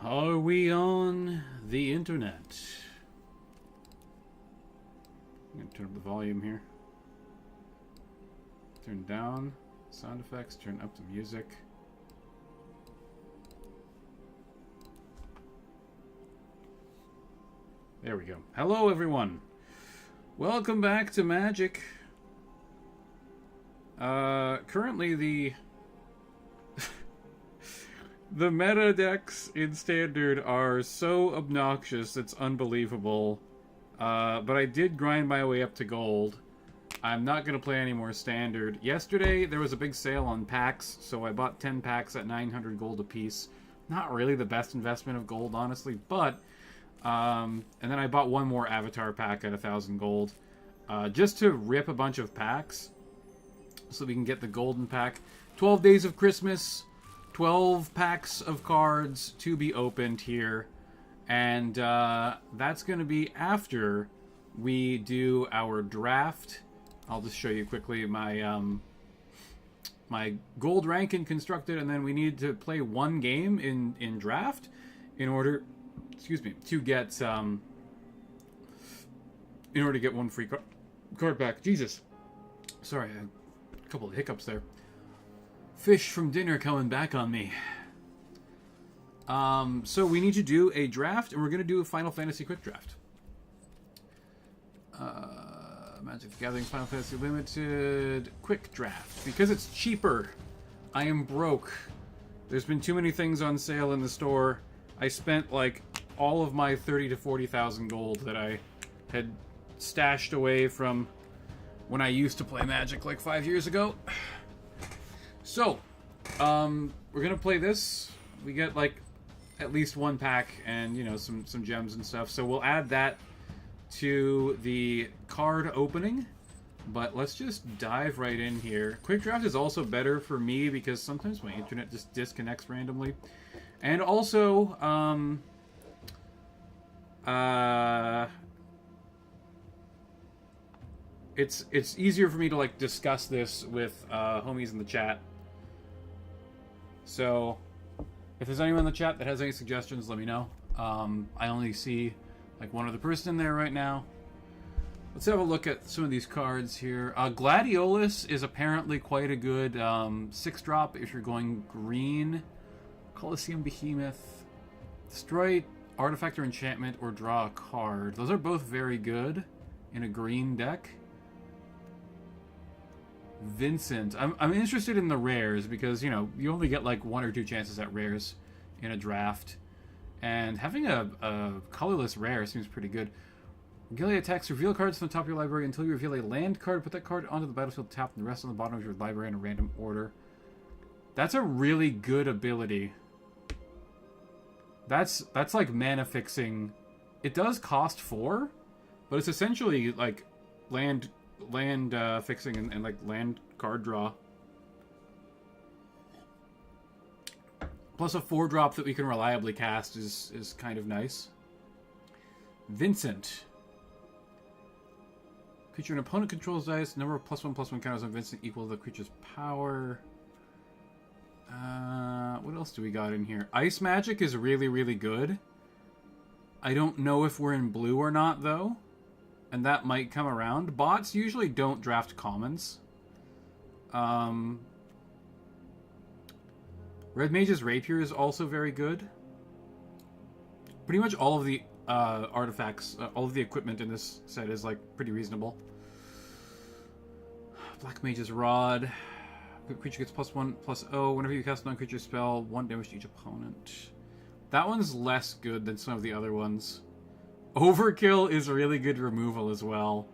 Are we on the internet? I'm going to turn up the volume here. Turn down sound effects, turn up the music. There we go. Hello, everyone. Welcome back to Magic. Currently the the meta decks in Standard are so obnoxious it's unbelievable. But I did grind my way up to Gold. I'm not going to play any more Standard. Yesterday there was a big sale on packs, so I bought 10 packs at 900 gold apiece. Not really the best investment of gold, honestly, but and then I bought one more Avatar pack at 1,000 gold, just to rip a bunch of packs, so we can get the golden pack. 12 days of Christmas, 12 packs of cards to be opened here, and that's going to be after we do our draft. I'll just show you quickly my my gold ranking constructed, and then we need to play one game in draft in order, excuse me, to get in order to get one free card back. Jesus, sorry, a couple of hiccups there. Fish from dinner coming back on me. So we need to do a draft, and we're going to do a Final Fantasy quick draft. Magic the Gathering Final Fantasy Limited quick draft. Because it's cheaper. I am broke. There's been too many things on sale in the store. I spent like all of my 30 to 40,000 gold that I had stashed away from when I used to play Magic like 5 years ago. So, we're gonna play this. We get like at least one pack and, you know, some gems and stuff. So we'll add that to the card opening. But let's just dive right in here. Quick draft is also better for me because sometimes my internet just disconnects randomly. And also, it's easier for me to like discuss this with homies in the chat. So if there's anyone in the chat that has any suggestions, let me know. I only see like one other person in there right now. Let's have a look at some of these cards here. Gladiolus is apparently quite a good 6-drop if you're going green. Colosseum Behemoth. Destroy artifact or enchantment or draw a card. Those are both very good in a green deck. Vincent. I'm interested in the rares because, you know, you only get like 1 or 2 chances at rares in a draft. And having a colorless rare seems pretty good. Gilead attacks. Reveal cards from the top of your library until you reveal a land card. Put that card onto the battlefield tapped and the rest on the bottom of your library in a random order. That's a really good ability. That's like mana fixing. It does cost 4, but it's essentially like land fixing and like land card draw. Plus a 4-drop that we can reliably cast is kind of nice. Vincent. Creature an opponent controls dice. Number of +1/+1 counters on Vincent equal to the creature's power. What else do we got in here? Ice Magic is really, really good. I don't know if we're in blue or not, though. And that might come around. Bots usually don't draft commons. Red Mage's Rapier is also very good. Pretty much all of the artifacts, all of the equipment in this set is like pretty reasonable. Black Mage's Rod. Creature gets +1/+0. Whenever you cast a non-creature spell, 1 damage to each opponent. That one's less good than some of the other ones. Overkill is really good removal as well.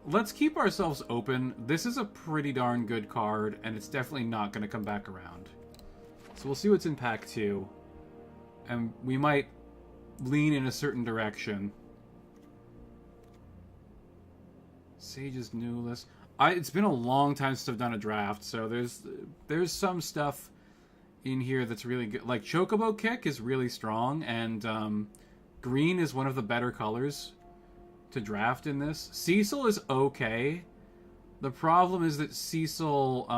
Let's keep ourselves open. This is a pretty darn good card, and it's definitely not going to come back around. So we'll see what's in pack 2. And we might lean in a certain direction. Sage's New List. It's been a long time since I've done a draft, so there's some stuff in here that's really good. Like Chocobo Kick is really strong, and green is one of the better colors to draft in this. Cecil is okay. The problem is that Cecil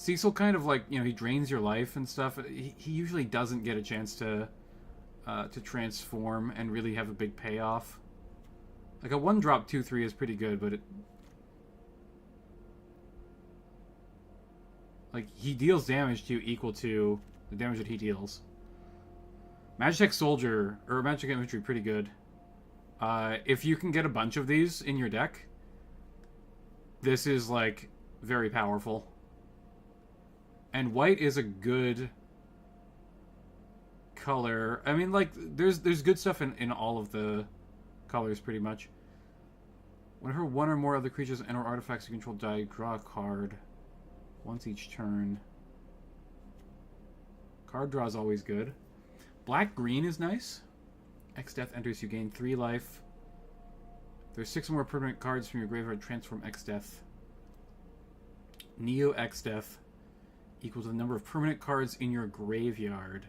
Cecil kind of like, you know, he drains your life and stuff. He usually doesn't get a chance to transform and really have a big payoff. Like a 1-drop 2/3 is pretty good, but like he deals damage to you equal to the damage that he deals. Magitech Soldier or Magic Infantry pretty good. If you can get a bunch of these in your deck, this is like very powerful. And white is a good color. I mean, like, there's good stuff in all of the colors, pretty much. Whenever one or more other creatures and or artifacts you control die, draw a card. Once each turn. Card draw is always good. Black-green is nice. X-Death enters, you gain 3 life. There's 6 more permanent cards from your graveyard, transform X-Death. Neo X-Death equals the number of permanent cards in your graveyard.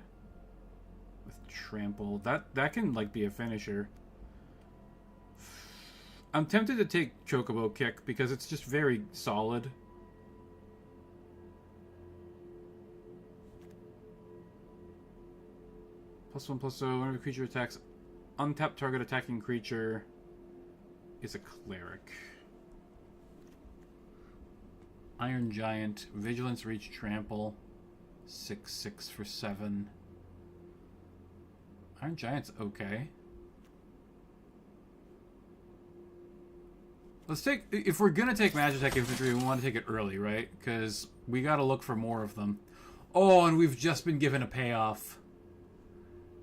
With trample. That can, like, be a finisher. I'm tempted to take Chocobo Kick because it's just very solid. +1/+0. Whenever a creature attacks, untap target attacking creature is a cleric. Iron Giant, Vigilance, Reach, Trample, 6/6 for 7. Iron Giant's okay. Let's take, if we're gonna take Magitech Infantry, we want to take it early, right? Because we gotta look for more of them. Oh, and we've just been given a payoff.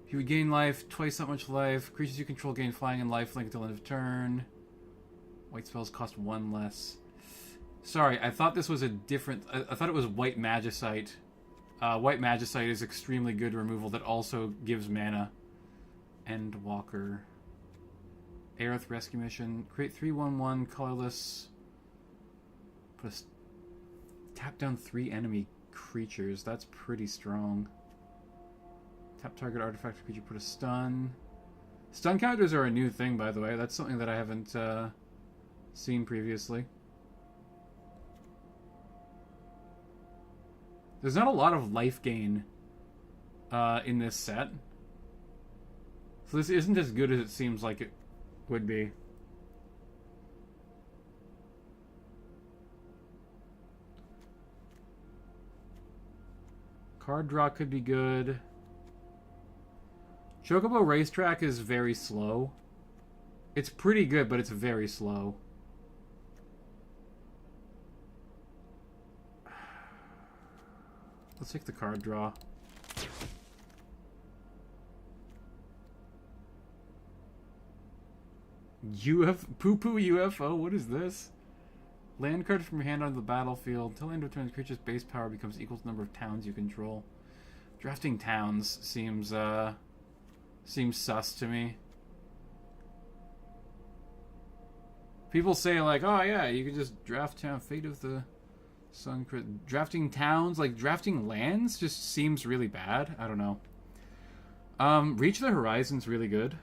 You would gain life, twice that much life. Creatures you control gain flying and lifelink until end of turn. White spells cost 1 less. Sorry, I thought this was a different... I thought it was White Magicite. White Magicite is extremely good removal that also gives mana. Endwalker. Aerith Rescue Mission. Create 3/1/1, colorless. Tap down 3 enemy creatures. That's pretty strong. Tap target artifact or creature, put a stun. Stun counters are a new thing, by the way. That's something that I haven't seen previously. There's not a lot of life gain in this set. So this isn't as good as it seems like it would be. Card draw could be good. Chocobo Racetrack is very slow. It's pretty good, but it's very slow. Let's take the card draw. Poo-poo UFO? What is this? Land cards from your hand onto the battlefield. Until end of turn, the creature's base power becomes equal to the number of towns you control. Drafting towns seems sus to me. People say, like, oh yeah, you can just draft town. Fate of the Sun. Drafting towns, like drafting lands, just seems really bad. I don't know. Reach the Horizon's really good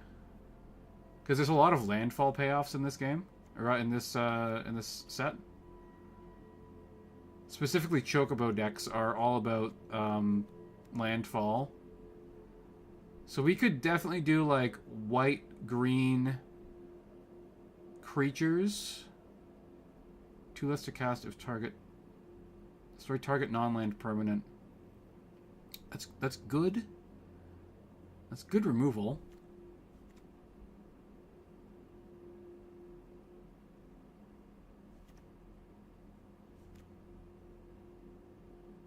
because there's a lot of landfall payoffs in this game, or in this set. Specifically, Chocobo decks are all about landfall. So we could definitely do like white-green creatures. 2 less to cast if target. Sorry, target non-land permanent. That's good. That's good removal.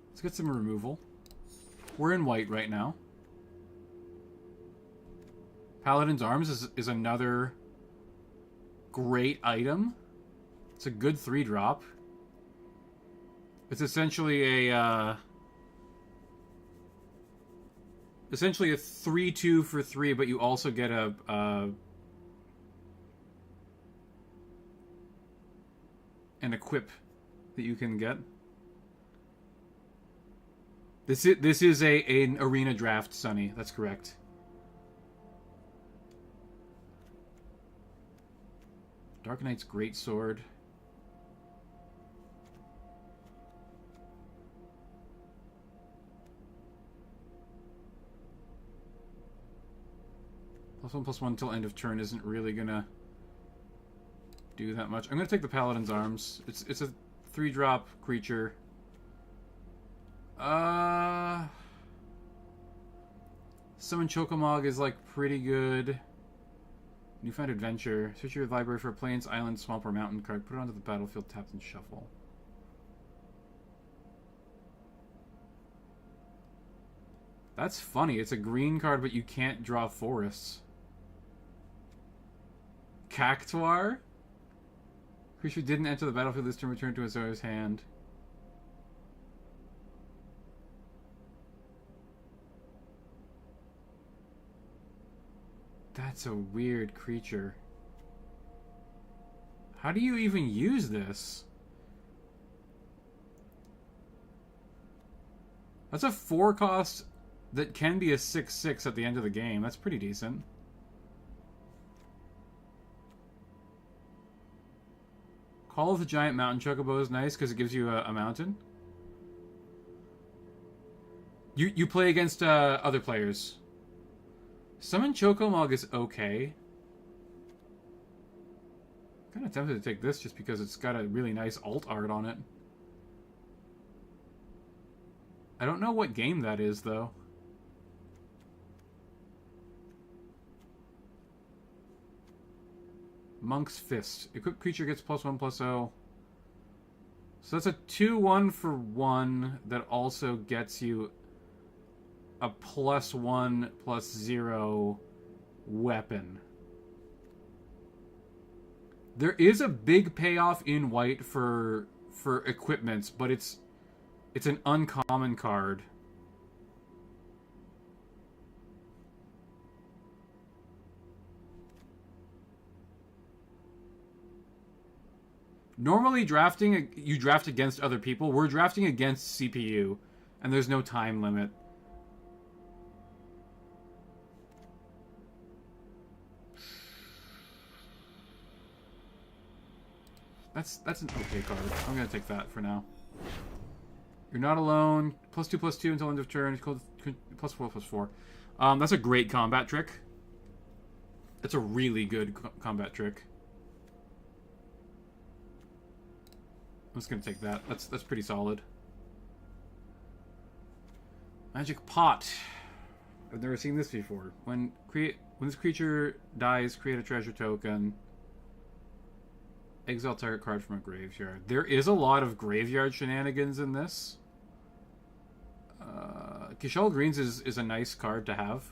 Let's get some removal. We're in white right now. Paladin's Arms is another great item. It's a good 3-drop. It's essentially a 3/2 for 3, but you also get an equip that you can get. This is an arena draft, Sonny. That's correct. Dark Knight's Greatsword. +1/+1 until end of turn isn't really gonna do that much. I'm gonna take the Paladin's Arms. It's a 3-drop creature. Summon Chocomog is like pretty good. Newfound Adventure. Search your library for a plains, island, swamp, or mountain card. Put it onto the battlefield, tapped, and shuffle. That's funny. It's a green card, but you can't draw forests. Cactuar? Creature didn't enter the battlefield this turn, returned to its owner's hand. That's a weird creature. How do you even use this? That's a 4-cost that can be a 6/6 at the end of the game. That's pretty decent. Call of the Giant Mountain Chocobo is nice because it gives you a mountain. You play against other players. Summon Chocomog is okay. I'm kind of tempted to take this just because it's got a really nice alt art on it. I don't know what game that is, though. Monk's Fist. Equipped creature gets +1/+0. So that's a 2/1 for 1 that also gets you a +1/+0 weapon. There is a big payoff in white for equipments, but it's an uncommon card. Normally drafting, you draft against other people. We're drafting against CPU, and there's no time limit. That's an okay card. I'm gonna take that for now. You're not alone. +2/+2 until end of turn. It's called +4/+4. That's a great combat trick. That's a really good combat trick. I'm just gonna take that. That's pretty solid. Magic Pot. I've never seen this before. When this creature dies, create a treasure token. Exile target card from a graveyard. There is a lot of graveyard shenanigans in this. Kishal Greens is a nice card to have.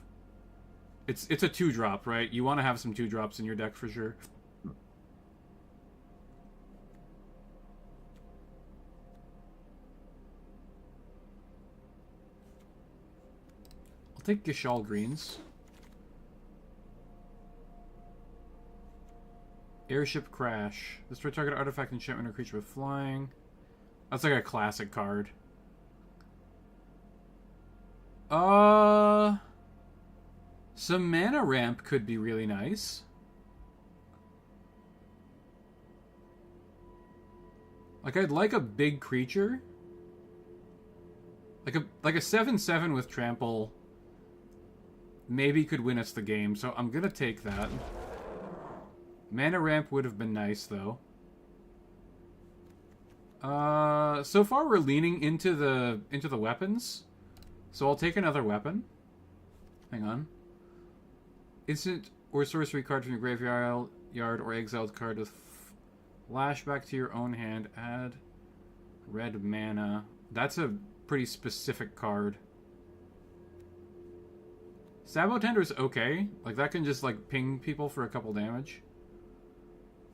It's a 2-drop, right? You want to have some 2-drops in your deck for sure. I'll take Gishal Greens. Airship Crash. Destroy target artifact, enchantment, or creature with flying. That's like a classic card. Some mana ramp could be really nice. Like, I'd like a big creature. Like a 7/7 with trample maybe could win us the game, so I'm gonna take that. Mana ramp would have been nice, though. So far we're leaning into the weapons. So I'll take another weapon. Hang on. Instant or sorcery card from your graveyard or exiled card with flashback to your own hand. Add red mana. That's a pretty specific card. Sabo Tender's okay. Like, that can just, like, ping people for a couple damage.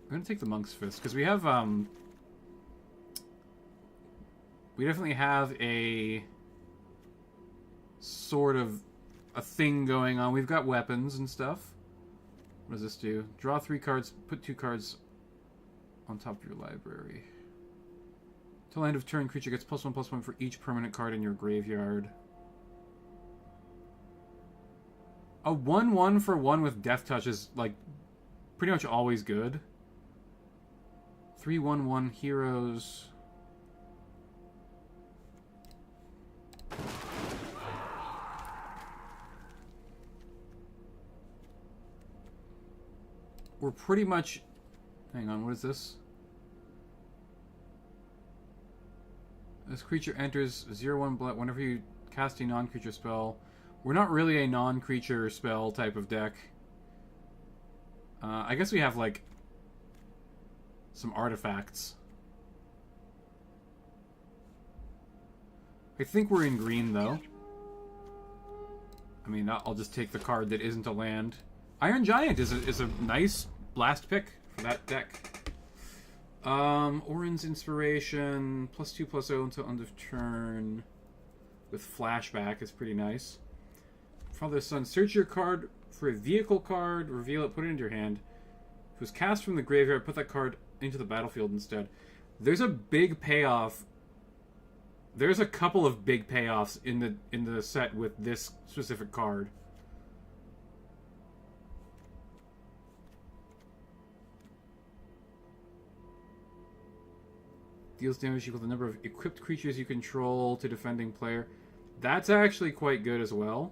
I'm gonna take the Monk's Fist, because we have, we definitely have a sort of a thing going on. We've got weapons and stuff. What does this do? Draw 3 cards, put 2 cards on top of your library. Till end of turn, creature gets +1/+1 for each permanent card in your graveyard. A 1/1 for 1 with Death Touch is, like, pretty much always good. 3/1/1 heroes. we're pretty much... Hang on, what is this? This creature enters 0/1 blood whenever you cast a non-creature spell. We're not really a non-creature spell type of deck. I guess we have, like, some artifacts. I think we're in green, though. I mean, I'll just take the card that isn't a land. Iron Giant is a nice last pick for that deck. Orin's Inspiration, +2/+0 until end of turn. With Flashback is pretty nice. Father's Son, search your card for a vehicle card, reveal it, put it into your hand. If it was cast from the graveyard, put that card into the battlefield instead. There's a big payoff. There's a couple of big payoffs in the set with this specific card. Deals damage equal to the number of equipped creatures you control to defending player. That's actually quite good as well.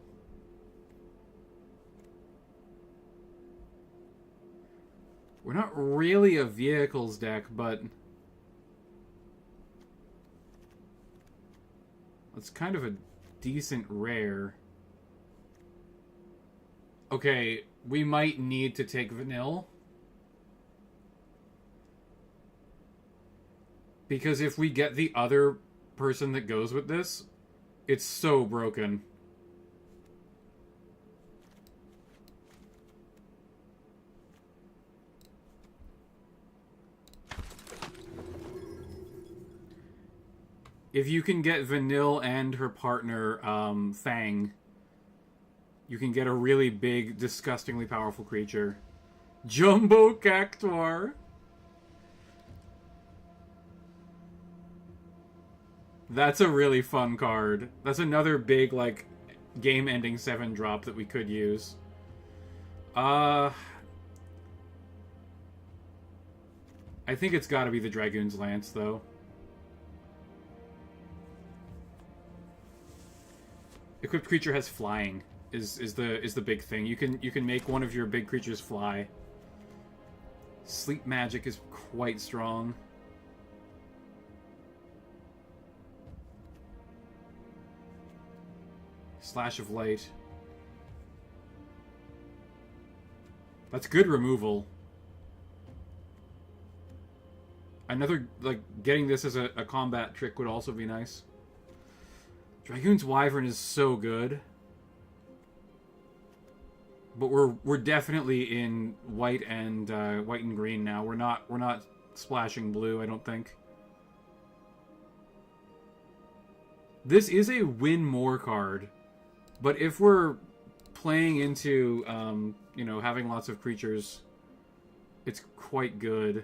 We're not really a vehicles deck, but it's kind of a decent rare. Okay, we might need to take Vanille. Because if we get the other person that goes with this, it's so broken. If you can get Vanille and her partner, Fang, you can get a really big, disgustingly powerful creature. Jumbo Cactuar! That's a really fun card. That's another big, like, game-ending 7-drop that we could use. I think it's gotta be the Dragoon's Lance, though. Equipped creature has flying is the big thing. You can make one of your big creatures fly. Sleep magic is quite strong. Slash of Light. That's good removal. Another, like, getting this as a combat trick would also be nice. Dragoon's Wyvern is so good. But we're definitely in white and green now. We're not splashing blue, I don't think. This is a win more card. But if we're playing into, you know, having lots of creatures, it's quite good.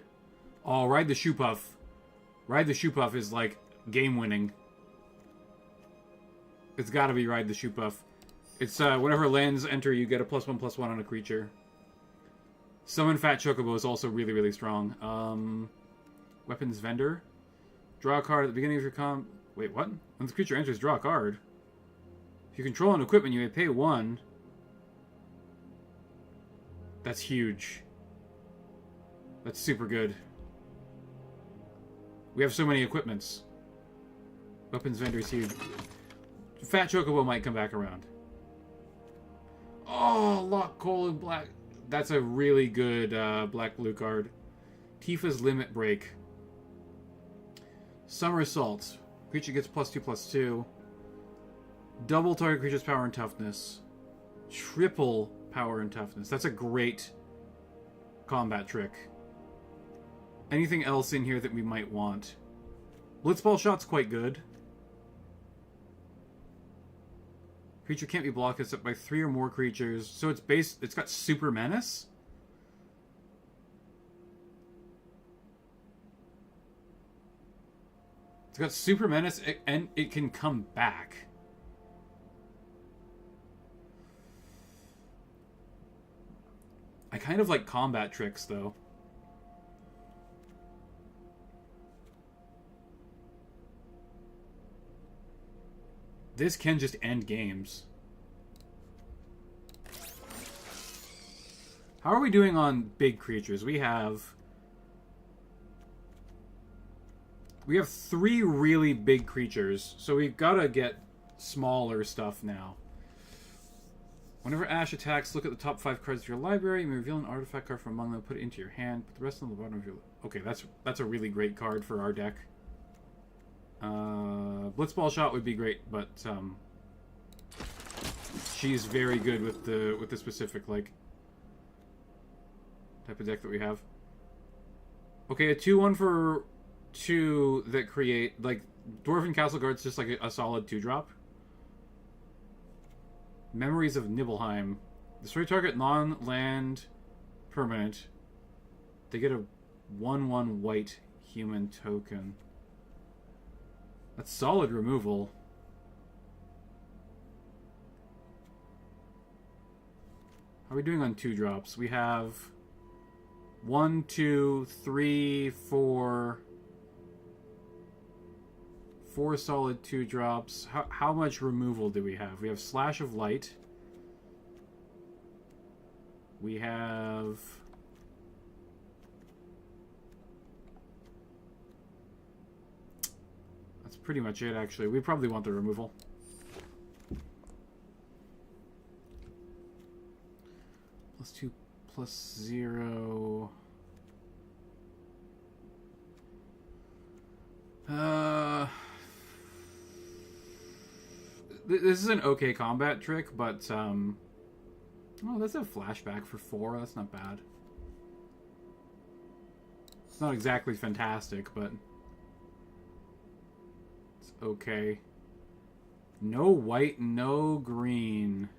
Oh, Ride the Shoe Puff. Ride the Shoe Puff is, like, game-winning. It's gotta be Ride the Shoe Puff. It's, whenever lands enter, you get a +1/+1 on a creature. Summon Fat Chocobo is also really, really strong. Weapons Vendor. Draw a card at the beginning of your Wait, what? When the creature enters, draw a card. If you control an equipment, you may pay 1. That's huge. That's super good. We have so many equipments. Weapons Vendor is huge. Fat Chocobo might come back around. Oh, Lock Coal and Black. That's a really good black-blue card. Tifa's Limit Break. Somersault. Creature gets +2/+2. Double target creature's power and toughness. Triple power and toughness. That's a great combat trick. Anything else in here that we might want? Blitzball Shot's quite good. Creature can't be blocked except by 3 or more creatures. So it's got Super Menace? It's got Super Menace and it can come back. I kind of like combat tricks, though. This can just end games. How are we doing on big creatures? We have 3 really big creatures, so we've got to get smaller stuff now. Whenever Ash attacks, look at the top 5 cards of your library. You may reveal an artifact card from among them, put it into your hand, put the rest on the bottom of your... Okay, that's a really great card for our deck. Blitzball Shot would be great, but she's very good with the specific like type of deck that we have. Okay, a 2/1 for 2 that create like Dwarven Castle Guard's just like a solid 2-drop. Memories of Nibelheim. Destroy target non-land permanent. They get a 1/1 white human token. That's solid removal. How are we doing on 2-drops? We have 1, 2, 3, 4. 4 solid 2-drops. How much removal do we have? We have Slash of Light. We have... That's pretty much it, actually. We probably want the removal. +2, +0... This is an okay combat trick, but, oh, that's a flashback for 4. That's not bad. It's not exactly fantastic, but it's okay. No white, no green.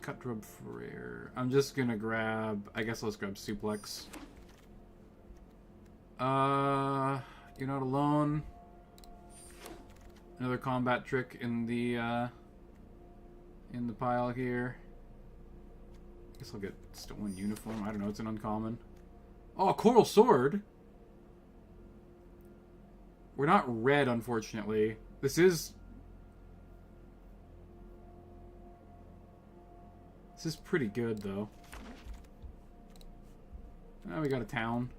Cut Drub Frere. I'm just gonna grab... I guess let's grab Suplex. You're Not Alone. Another combat trick in the pile here. I guess I'll get Stolen Uniform. I don't know, it's an uncommon. Oh, Coral Sword! We're not red, unfortunately. This is pretty good, though. Now we got a town.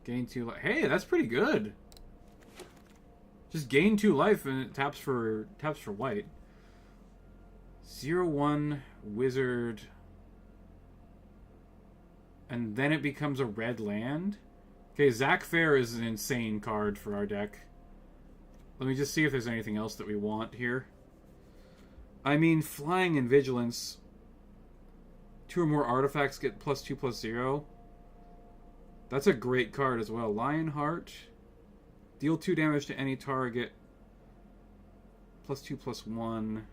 Gain 2 life. Hey, that's pretty good. Just gain 2 life and it taps for white. 0/1 wizard. And then it becomes a red land. Okay, Zac Fair is an insane card for our deck. Let me just see if there's anything else that we want here. I mean, Flying and Vigilance. 2 or more artifacts get +2/+0. That's a great card as well. Lionheart. Deal 2 damage to any target. +2/+1.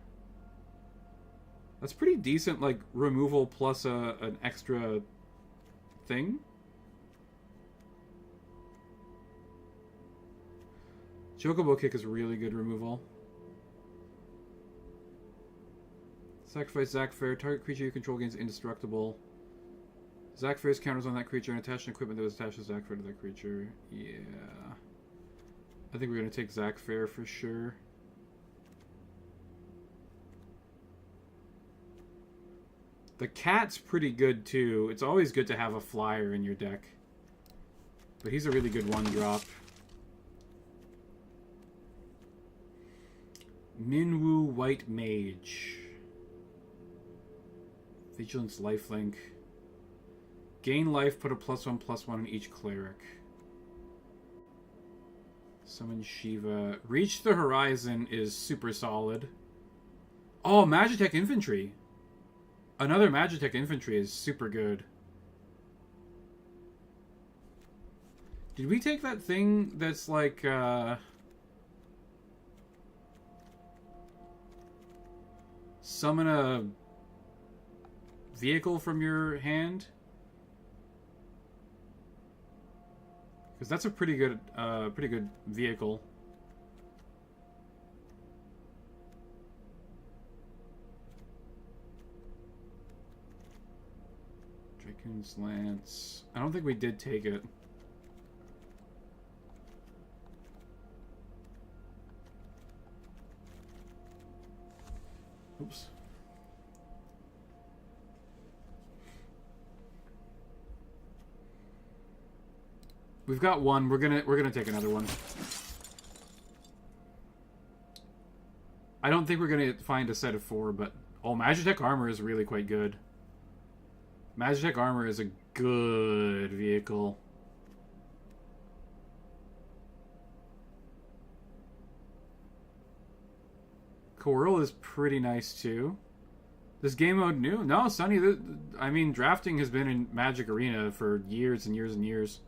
That's pretty decent, like, removal plus an extra thing. Chocobo Kick is really good removal. Sacrifice Zac Fair. Target creature you control gains indestructible. Zac Fair's counters on that creature and attach an equipment that was attached to Zac Fair to that creature. Yeah. I think we're going to take Zac Fair for sure. The cat's pretty good too. It's always good to have a flyer in your deck. But he's a really good 1-drop. Minwu White Mage. Vigilance Lifelink. Gain life, put a +1/+1 on each cleric. Summon Shiva. Reach the Horizon is super solid. Oh, Magitech Infantry. Another Magitech Infantry is super good. Did we take that thing that's like, summon a vehicle from your hand? Because that's a pretty good vehicle. Dracoon's Lance. I don't think we did take it. Oops. We've got one. We're gonna take another one. I don't think we're gonna find a set of 4, but oh, Magitech Armor is really quite good. Magitech Armor is a good vehicle. Coral is pretty nice too. This game mode new? No, Sonny. I mean, drafting has been in Magic Arena for years and years and years.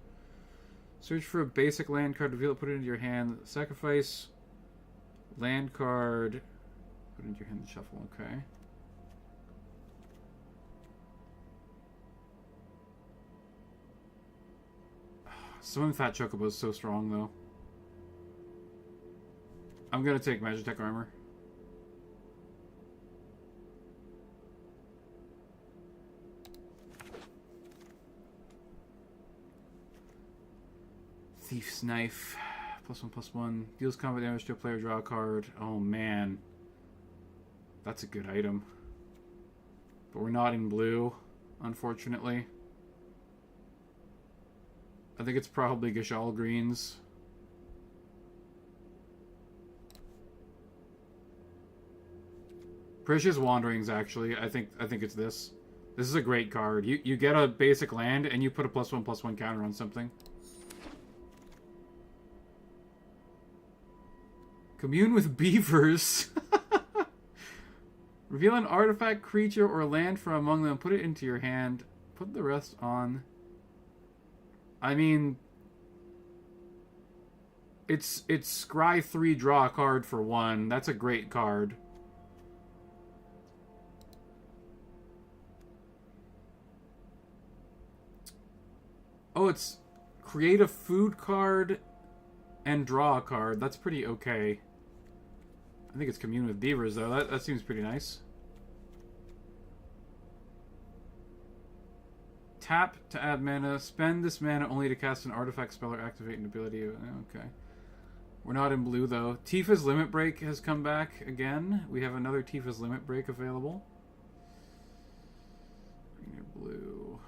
Search for a basic land card, reveal it, put it into your hand. Sacrifice land card, put it into your hand and shuffle. Okay. Swimming Fat Chocobo is so strong, though. I'm gonna take Magitech Armor. Thief's Knife. +1/+1. Deals combat damage to a player, draw a card. Oh, man. That's a good item. But we're not in blue, unfortunately. I think it's probably Gashal greens. Precious Wanderings, actually. I think it's this. This is a great card. You get a basic land and you put a +1/+1 counter on something. Commune with beavers. Reveal an artifact, creature, or land from among them. Put it into your hand. Put the rest on. I mean, it's scry 3, draw a card for 1. That's a great card. Oh, it's create a food card and draw a card. That's pretty okay. I think it's Commune with Beavers, though. That seems pretty nice. Tap to add mana. Spend this mana only to cast an artifact spell or activate an ability. Okay. We're not in blue, though. Tifa's Limit Break has come back again. We have another Tifa's Limit Break available. Green or blue.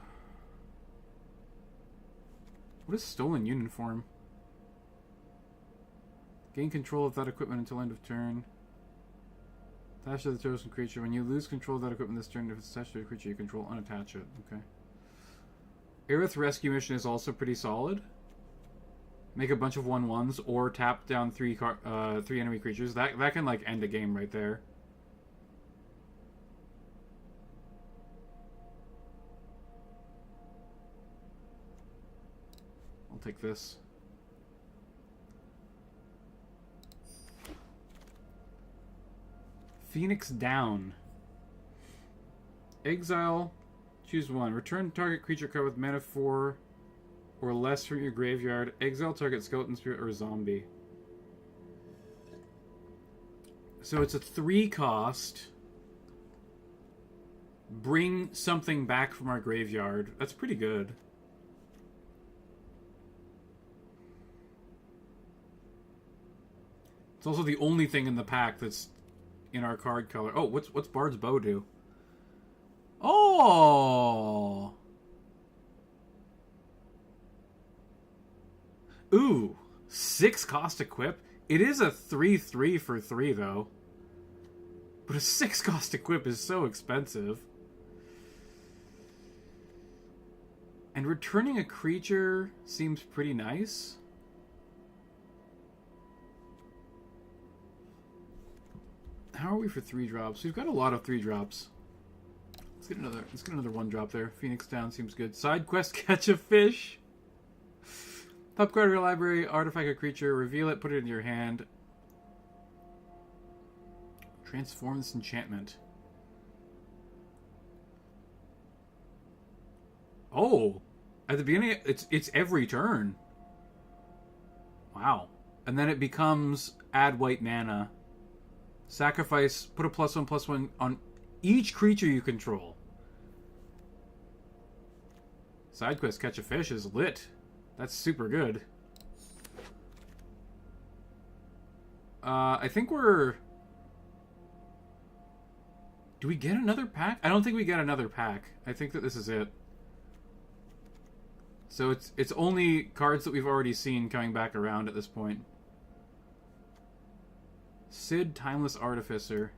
What is Stolen Uniform? Gain control of that equipment until end of turn. Attach to the chosen creature. When you lose control of that equipment this turn, if it's attached to a creature you control, unattach it. Okay. Aerith Rescue Mission is also pretty solid. Make a bunch of 1/1s or tap down 3 enemy creatures. That can like end a game right there. I'll take this. Phoenix Down. Exile. Choose 1. Return target creature card with mana 4 or less from your graveyard. Exile target skeleton, spirit, or zombie. So it's a 3 cost. Bring something back from our graveyard. That's pretty good. It's also the only thing in the pack that's in our card color. Oh, what's Bard's Bow do? Oh! Ooh, 6 cost equip. It is a 3/3 for 3 though. But a 6 cost equip is so expensive. And returning a creature seems pretty nice. How are we for 3 drops? We've got a lot of 3 drops. Let's get another 1 drop there. Phoenix Down seems good. Side quest, catch a fish. Top card of your library, artifact a creature, reveal it, put it in your hand. Transform this enchantment. Oh, at the beginning, it's every turn. Wow, and then it becomes add white mana. Sacrifice, put a +1/+1 on each creature you control. Side quest catch a fish is lit. That's super good. I think we're Do we get another pack? I don't think we get another pack. I think that this is it. So it's only cards that we've already seen coming back around at this point. Sid, Timeless Artificer.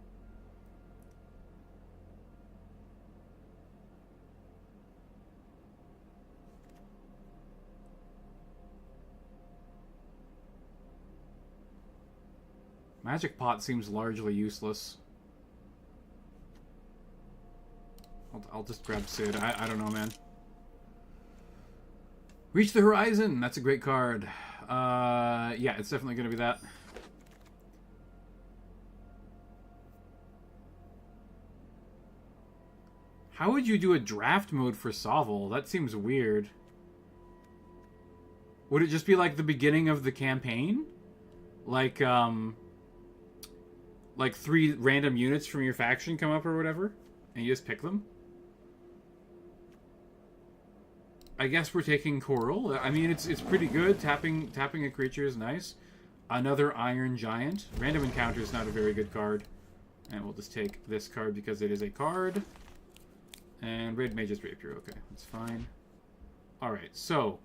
Magic Pot seems largely useless. I'll just grab Sid. I don't know, man. Reach the Horizon! That's a great card. Yeah, it's definitely going to be that. How would you do a draft mode for Sovel? That seems weird. Would it just be like the beginning of the campaign? Like 3 random units from your faction come up or whatever? And you just pick them? I guess we're taking Coral. I mean, it's pretty good. Tapping a creature is nice. Another Iron Giant. Random Encounter is not a very good card. And we'll just take this card because it is a card. And Red Mage's Rapier. Okay, that's fine. Alright, so.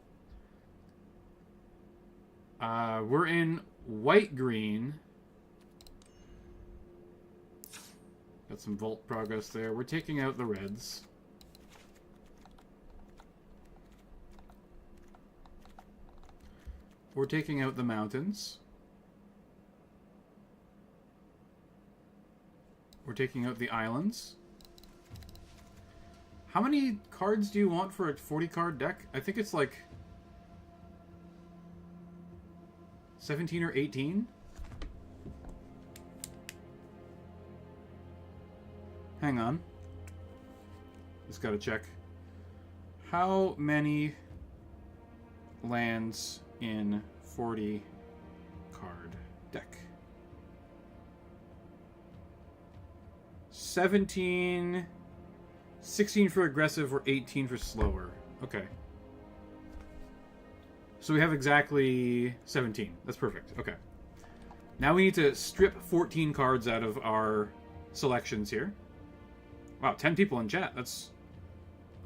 We're in white-green. Got some Vault progress there. We're taking out the reds. We're taking out the mountains. We're taking out the islands. How many cards do you want for a 40-card deck? I think it's like 17 or 18. Hang on. Just gotta check. How many lands in 40 card deck? 17, 16 for aggressive, or 18 for slower. Okay. So we have exactly 17. That's perfect. Okay. Now we need to strip 14 cards out of our selections here. Wow, 10 people in chat. That's...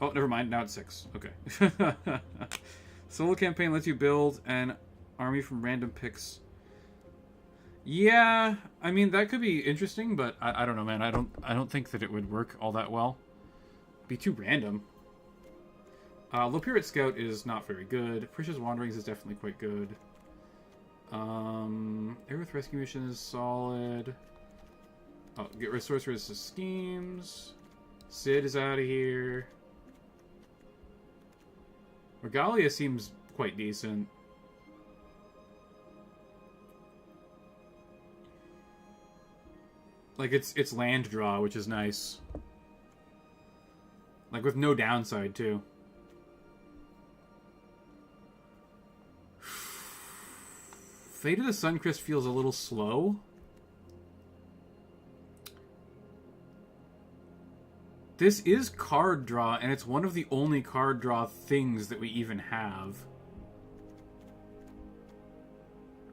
Oh, never mind. Now it's 6. Okay. Solo campaign lets you build an army from random picks. Yeah, I mean that could be interesting, but I don't know, man. I don't think that it would work all that well. Be too random. Lopirit Scout is not very good. Precious Wanderings is definitely quite good. Aerith Rescue Mission is solid. Oh, get rid of Sorceress Schemes. Sid is out of here. Regalia seems quite decent. Like, it's land draw, which is nice. Like, with no downside, too. Fate of the Suncrest feels a little slow. This is card draw, and it's one of the only card draw things that we even have.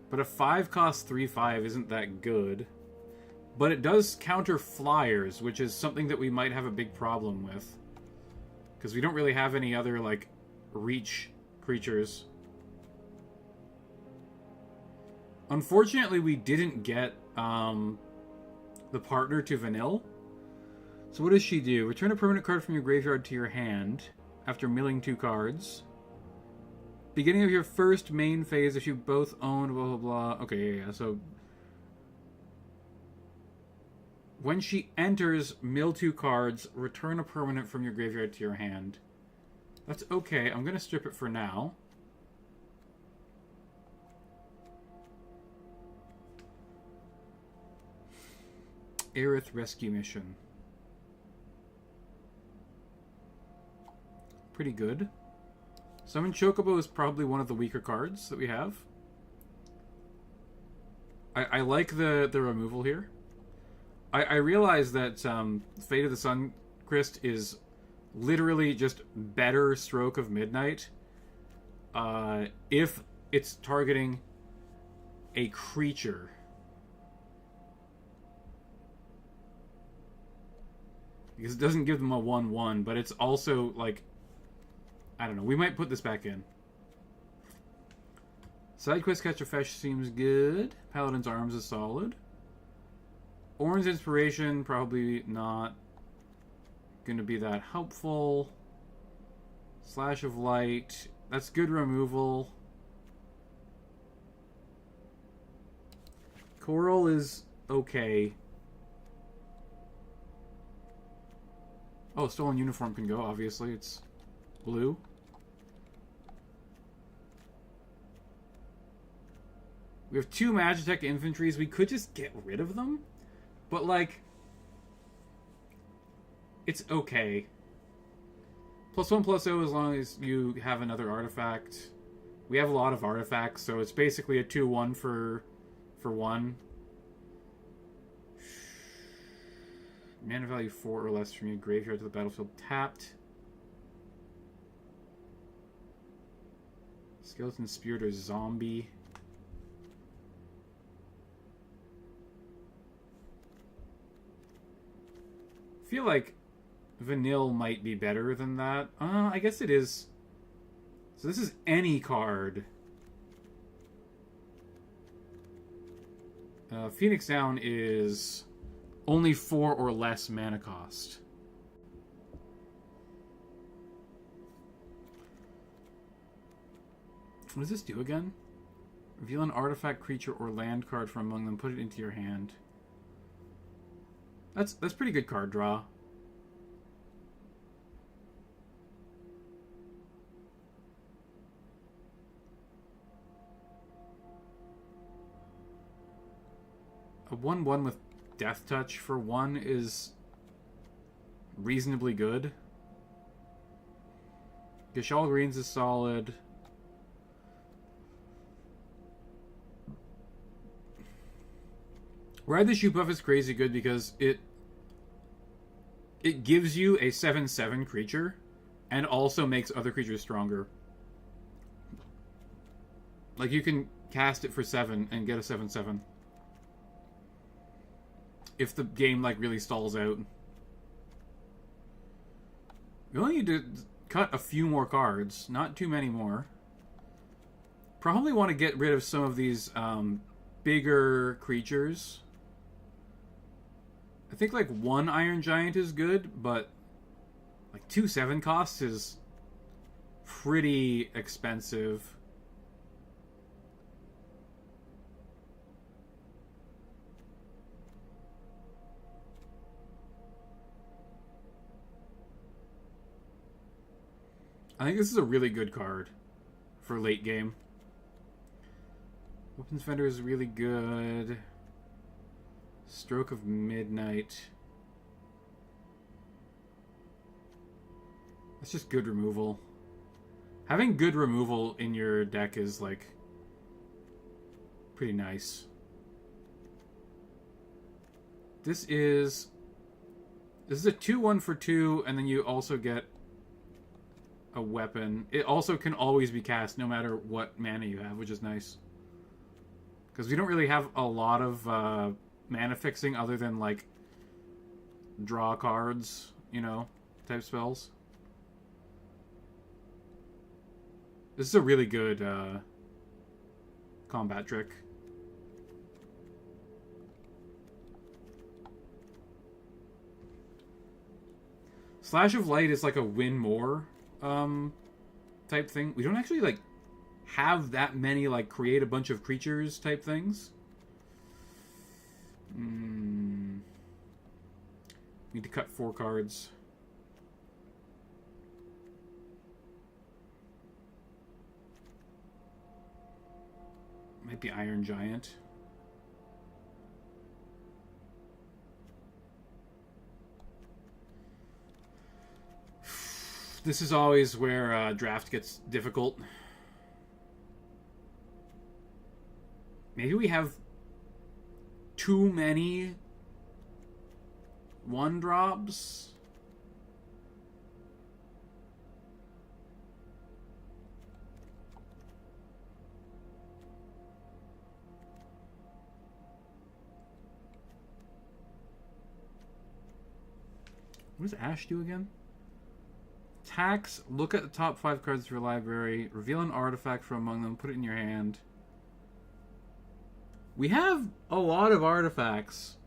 But a 5 cost 3/5 isn't that good. But it does counter flyers, which is something that we might have a big problem with. Because we don't really have any other, like, reach creatures. Unfortunately, we didn't get the partner to Vanille. So what does she do? Return a permanent card from your graveyard to your hand after milling 2 cards. Beginning of your first main phase if you both own blah blah blah. Okay, yeah. So when she enters, mill 2 cards, return a permanent from your graveyard to your hand. That's okay. I'm going to strip it for now. Aerith Rescue Mission. Pretty good. Summon Chocobo is probably one of the weaker cards that we have. I like the removal here. I realize that Fate of the Suncrest is literally just better Stroke of Midnight if it's targeting a creature. Because it doesn't give them a 1/1, but it's also, like... I don't know. We might put this back in. Side quest Catch a Fish seems good. Paladin's Arms is solid. Orin's Inspiration, probably not going to be that helpful. Slash of Light, that's good removal. Coral is okay. Oh, Stolen Uniform can go, obviously. It's blue. We have 2 Magitech Infantries. We could just get rid of them. But, like... it's okay. +1/+0 as long as you have another artifact. We have a lot of artifacts, so it's basically a 2/1 for 1. Mana value 4 or less from your graveyard to the battlefield tapped. Skeleton Spirit or Zombie. I feel like Vanille might be better than that. I guess it is. So this is any card. Phoenix Down is only 4 or less mana cost. What does this do again? Reveal an artifact, creature, or land card from among them. Put it into your hand. That's pretty good card draw. A 1/1 with Death Touch for 1 is reasonably good. Gishal Greens is solid. Ride the Shoe Buff is crazy good because it gives you a 7/7 creature and also makes other creatures stronger. Like, you can cast it for 7 and get a 7/7. If the game, like, really stalls out. We only need to cut a few more cards. Not too many more. Probably want to get rid of some of these bigger creatures. I think, like, 1 Iron Giant is good, but, like, 2 7 costs is pretty expensive. I think this is a really good card for late game. Weapons Vendor is really good. Stroke of Midnight. That's just good removal. Having good removal in your deck is, like, pretty nice. This is a 2/1 for 2, and then you also get a weapon. It also can always be cast no matter what mana you have, which is nice. Because we don't really have a lot of mana fixing other than, like, draw cards, you know, type spells. This is a really good combat trick. Slash of Light is like a win more type thing. We don't actually, like, have that many, like, create a bunch of creatures type things. Need to cut 4 cards. Might be Iron Giant. This is always where draft gets difficult. Maybe we have too many 1-drops. What does Ash do again? Tax, look at the top 5 cards of your library, reveal an artifact from among them, put it in your hand. We have a lot of artifacts.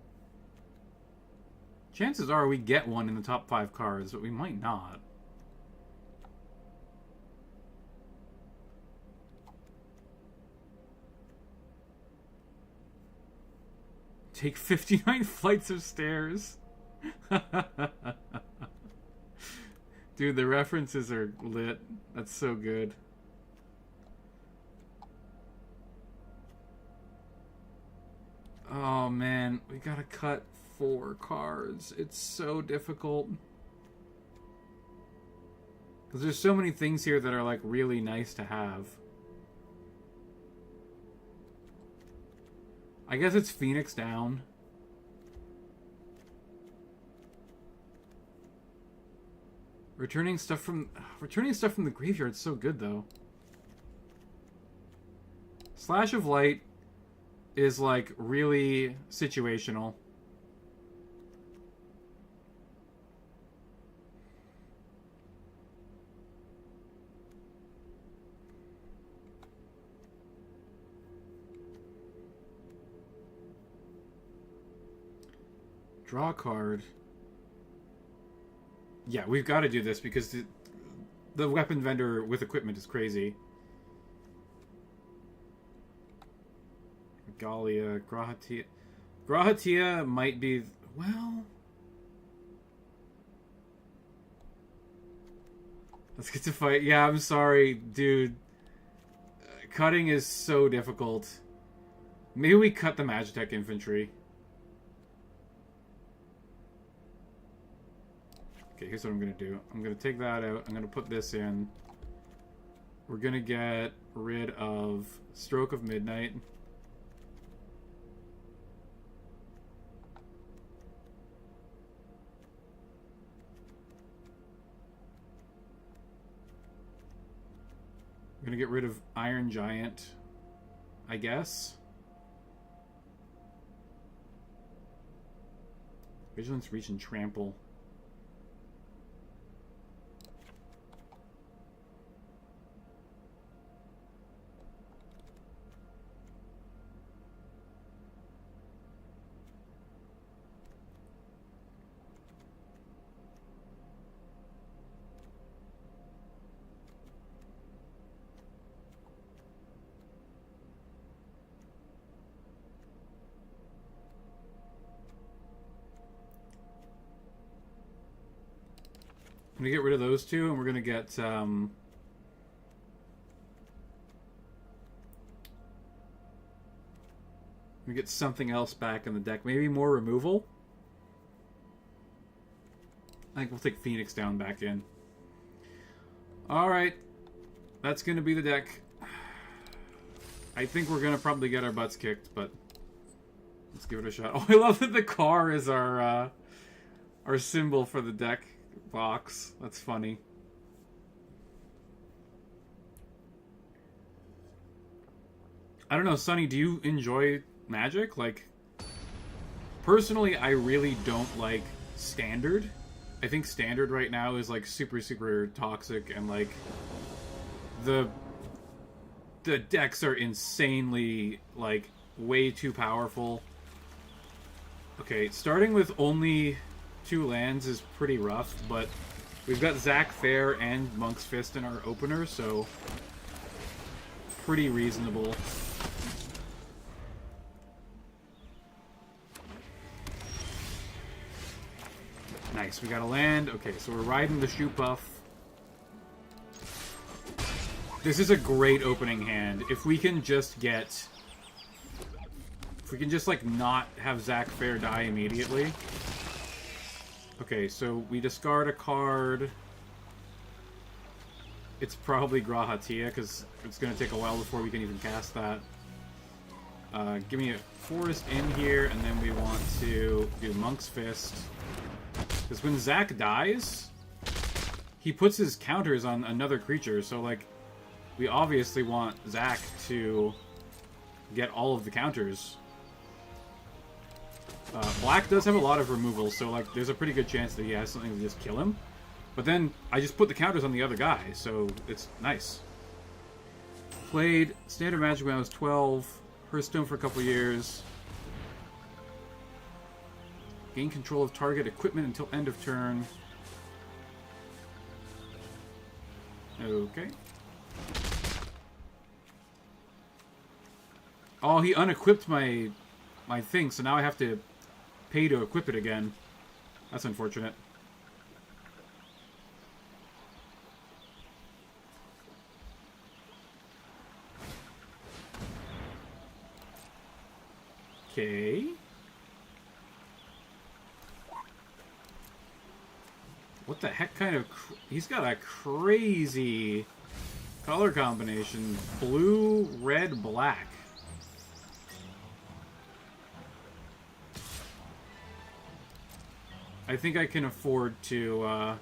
Chances are we get one in the top 5 cards, but we might not. Take 59 flights of stairs. Dude, the references are lit. That's so good. Oh man, we gotta cut 4 cards. It's so difficult. Because there's so many things here that are like really nice to have. I guess it's Phoenix down. Returning stuff from the graveyard's so good though. Slash of Light is like really situational. Draw a card. Yeah, we've got to do this because the weapon vendor with equipment is crazy. Regalia, Grahatia. Grahatia might be... Well... Let's get to fight. Yeah, I'm sorry, dude. Cutting is so difficult. Maybe we cut the Magitech infantry. Okay, here's what I'm going to do. I'm going to take that out. I'm going to put this in. We're going to get rid of Stroke of Midnight. We're going to get rid of Iron Giant, I guess. Vigilance, Reach, and Trample. I'm going to get rid of those two, and we're going to get... we get something else back in the deck. Maybe more removal? I think we'll take Phoenix down back in. Alright. That's going to be the deck. I think we're going to probably get our butts kicked, but... let's give it a shot. Oh, I love that the car is our symbol for the deck box. That's funny. I don't know, Sonny, do you enjoy Magic? Like, personally, I really don't like Standard. I think Standard right now is like super, super toxic, and like the decks are insanely like way too powerful. Okay, starting with only 2 lands is pretty rough, but we've got Zac Fair and Monk's Fist in our opener, so pretty reasonable. Nice, we got a land. Okay, so we're riding the Shoot Buff. This is a great opening hand. If we can just get... if we can just, like, not have Zac Fair die immediately... Okay, so we discard a card. It's probably Grahatia, because it's going to take a while before we can even cast that. Give me a Forest in here, and then we want to do Monk's Fist. Because when Zac dies, he puts his counters on another creature, so, like, we obviously want Zac to get all of the counters. Black does have a lot of removals, so like there's a pretty good chance that he has something to just kill him. But then I just put the counters on the other guy, so it's nice. Played Standard Magic when I was 12. Hearthstone for a couple years. Gain control of target equipment until end of turn. Okay. Oh, he unequipped my thing, so now I have to pay to equip it again. That's unfortunate. Okay. What the heck kind of... He's got a crazy color combination. Blue, red, black. I think I can afford to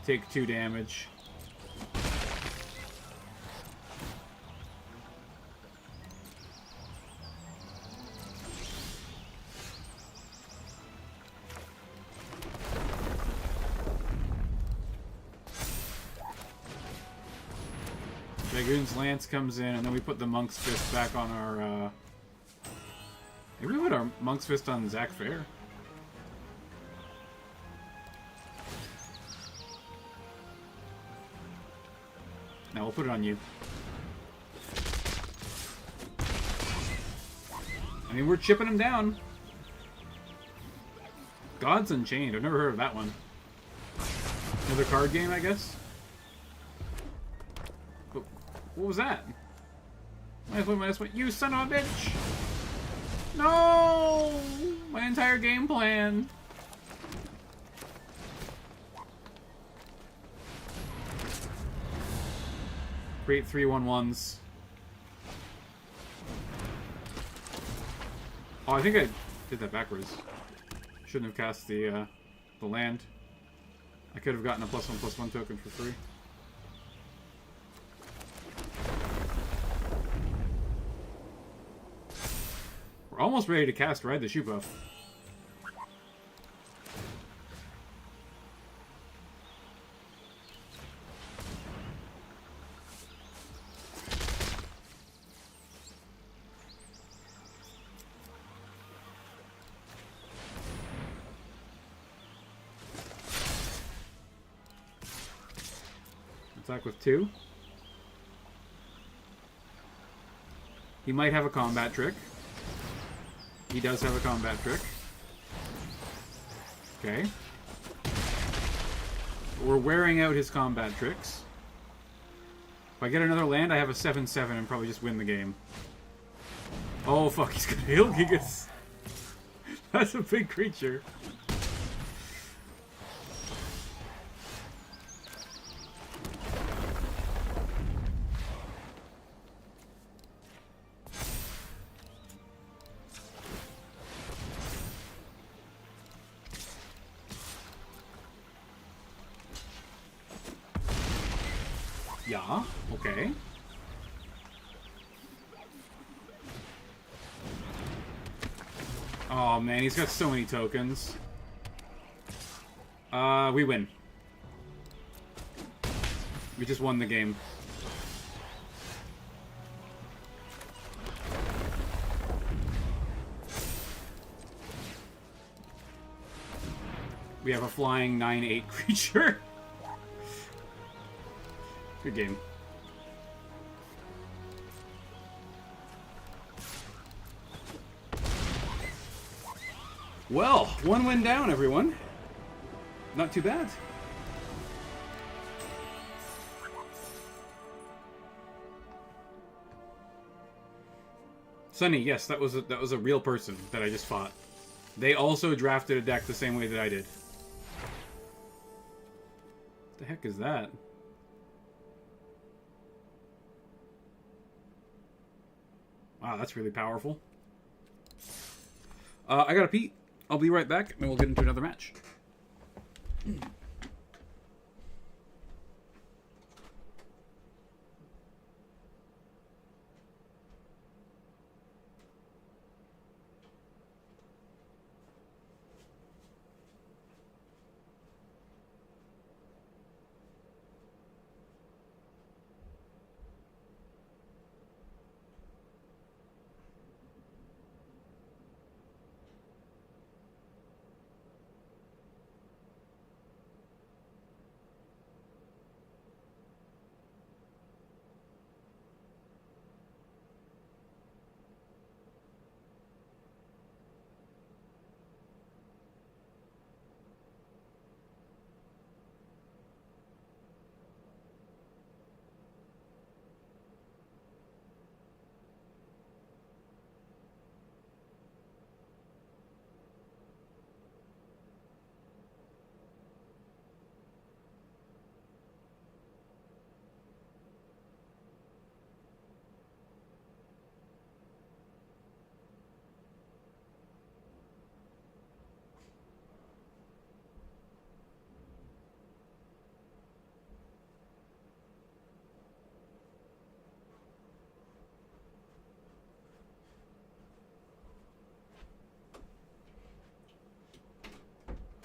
take 2 damage. Dragoon's Lance comes in, and then we put the Monk's Fist back on our... Maybe we put our Monk's Fist on Zach Fair. Now we'll put it on you. I mean, we're chipping him down. Gods Unchained. I've never heard of that one. Another card game, I guess? But what was that? You son of a bitch! No! My entire game plan! Create 3/1/1s. Oh, I think I did that backwards. Shouldn't have cast the land. I could have gotten a +1/+1 token for free. We're almost ready to cast Ride the Shoe Buff. Attack with 2. He might have a combat trick. He does have a combat trick. Okay. We're wearing out his combat tricks. If I get another land, I have a 7/7 and probably just win the game. Oh fuck, he's gonna heal Gigas. That's a big creature. Yeah, okay. Oh man, he's got so many tokens. We win. We just won the game. We have a flying 9/8 creature. Good game. Well, 1 win down, everyone. Not too bad. Sunny, yes, that was a real person that I just fought. They also drafted a deck the same way that I did. What the heck is that? Wow, that's really powerful. I gotta pee. I'll be right back, and we'll get into another match.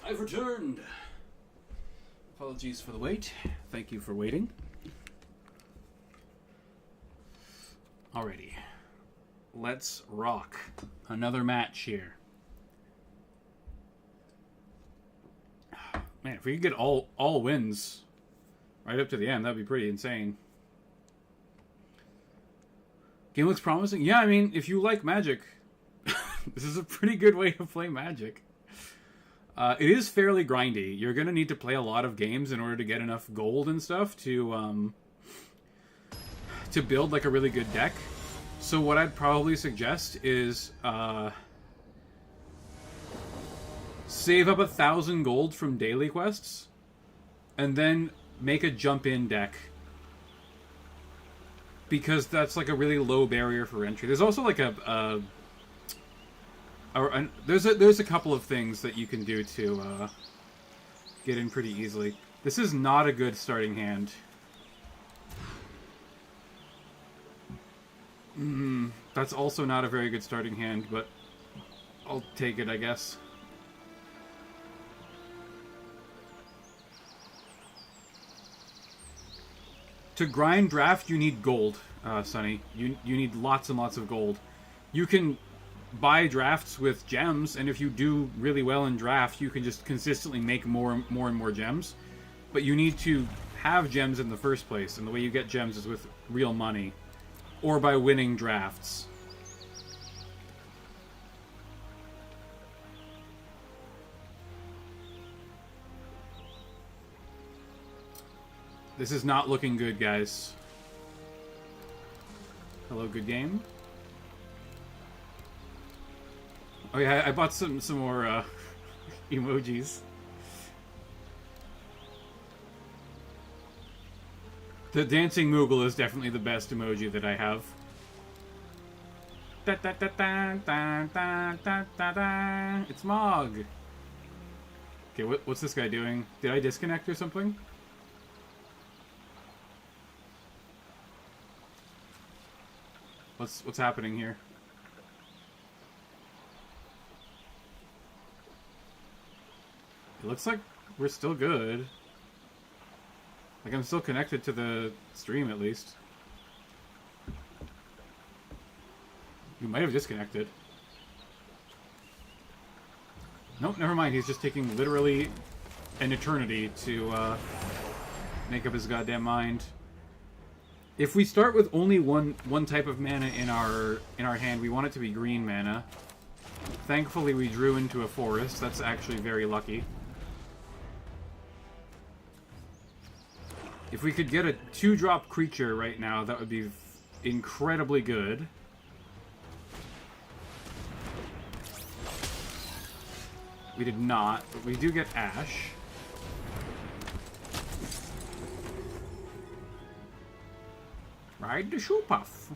I've returned. Apologies for the wait. Thank you for waiting. Alrighty. Let's rock. Another match here. Man, if we could get all wins right up to the end, that'd be pretty insane. Game looks promising. Yeah, I mean, if you like Magic, this is a pretty good way to play Magic. It is fairly grindy. You're going to need to play a lot of games in order to get enough gold and stuff to build like a really good deck. So what I'd probably suggest is save up 1,000 gold from daily quests and then make a jump-in deck. Because that's like a really low barrier for entry. There's also like there's a couple of things that you can do to get in pretty easily. This is not a good starting hand. That's also not a very good starting hand, but I'll take it, I guess. To grind draft, you need gold, Sonny. You need lots and lots of gold. You can buy drafts with gems, and if you do really well in draft, you can just consistently make more and more gems. But you need to have gems in the first place, and the way you get gems is with real money, or by winning drafts. This is not looking good, guys. Hello, good game. Oh yeah, I bought some more emojis. The dancing Moogle is definitely the best emoji that I have. It's Mog. Okay, what's this guy doing? Did I disconnect or something? What's happening here? It looks like we're still good. Like, I'm still connected to the stream, at least. You might have disconnected. Nope, never mind. He's just taking literally an eternity to make up his goddamn mind. If we start with only one type of mana in our hand, we want it to be green mana. Thankfully, we drew into a forest. That's actually very lucky. If we could get a 2-drop creature right now, that would be incredibly good. We did not, but we do get Ash. Ride the shoe puff.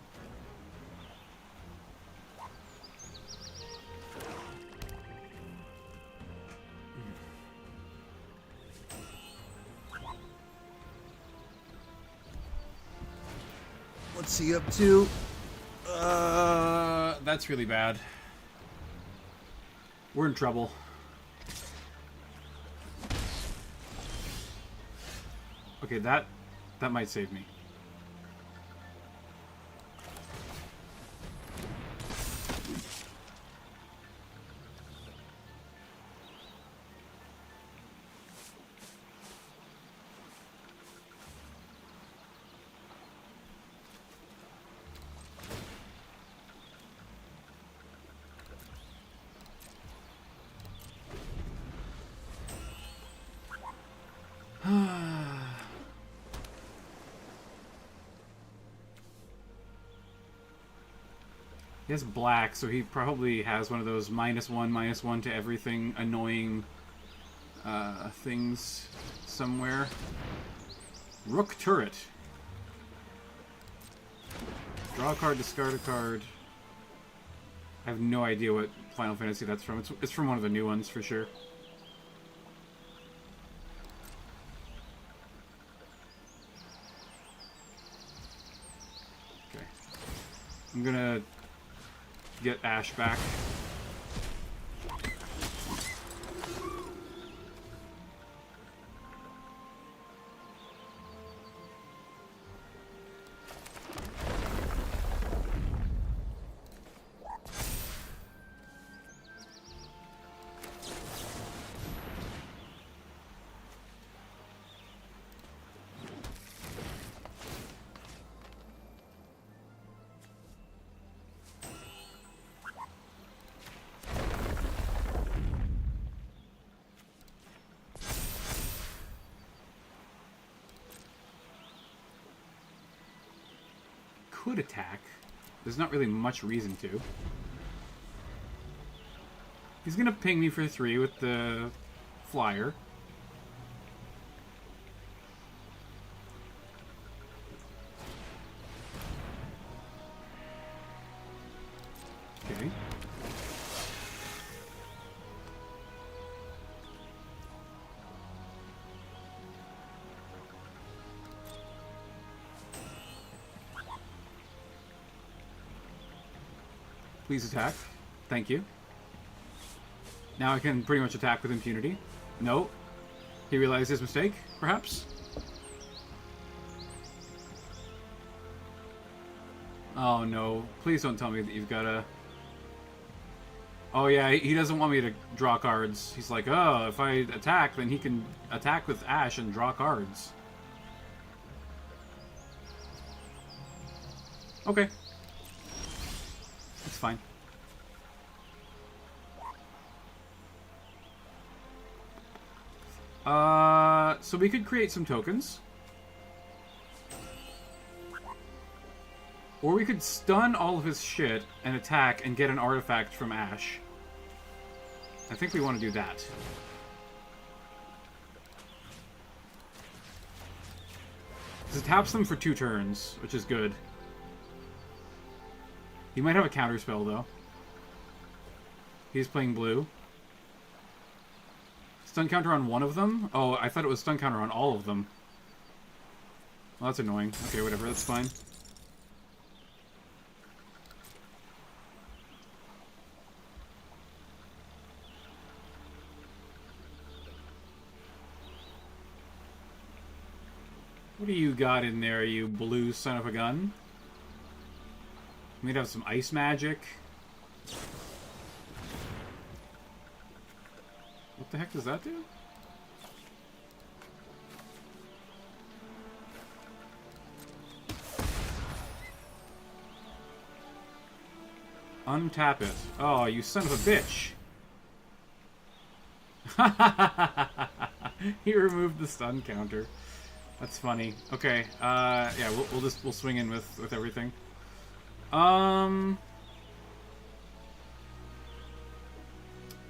What's he up to? That's really bad. We're in trouble. Okay, that might save me. He has black, so he probably has one of those -1/-1 to everything annoying things somewhere. Rook turret. Draw a card, discard a card. I have no idea what Final Fantasy that's from. It's from one of the new ones for sure. Okay. I'm gonna get Ash back. could attack. There's not really much reason to. He's gonna ping me for 3 with the flyer. Okay. Please attack. Thank you. Now I can pretty much attack with impunity. No. He realized his mistake, perhaps? Oh no. Please don't tell me that you've got a... Oh yeah, he doesn't want me to draw cards. He's like, oh, if I attack, then he can attack with Ash and draw cards. Okay. It's fine. So we could create some tokens. Or we could stun all of his shit and attack and get an artifact from Ash. I think we want to do that. Because it taps them for 2 turns, which is good. He might have a counterspell, though. He's playing blue. Stun counter on one of them? Oh, I thought it was stun counter on all of them. Well, that's annoying. Okay, whatever, that's fine. What do you got in there, you blue son of a gun? We'd have some ice magic. What the heck does that do? Untap it. Oh, you son of a bitch! He removed the stun counter. That's funny. Okay, yeah, we'll swing in with everything.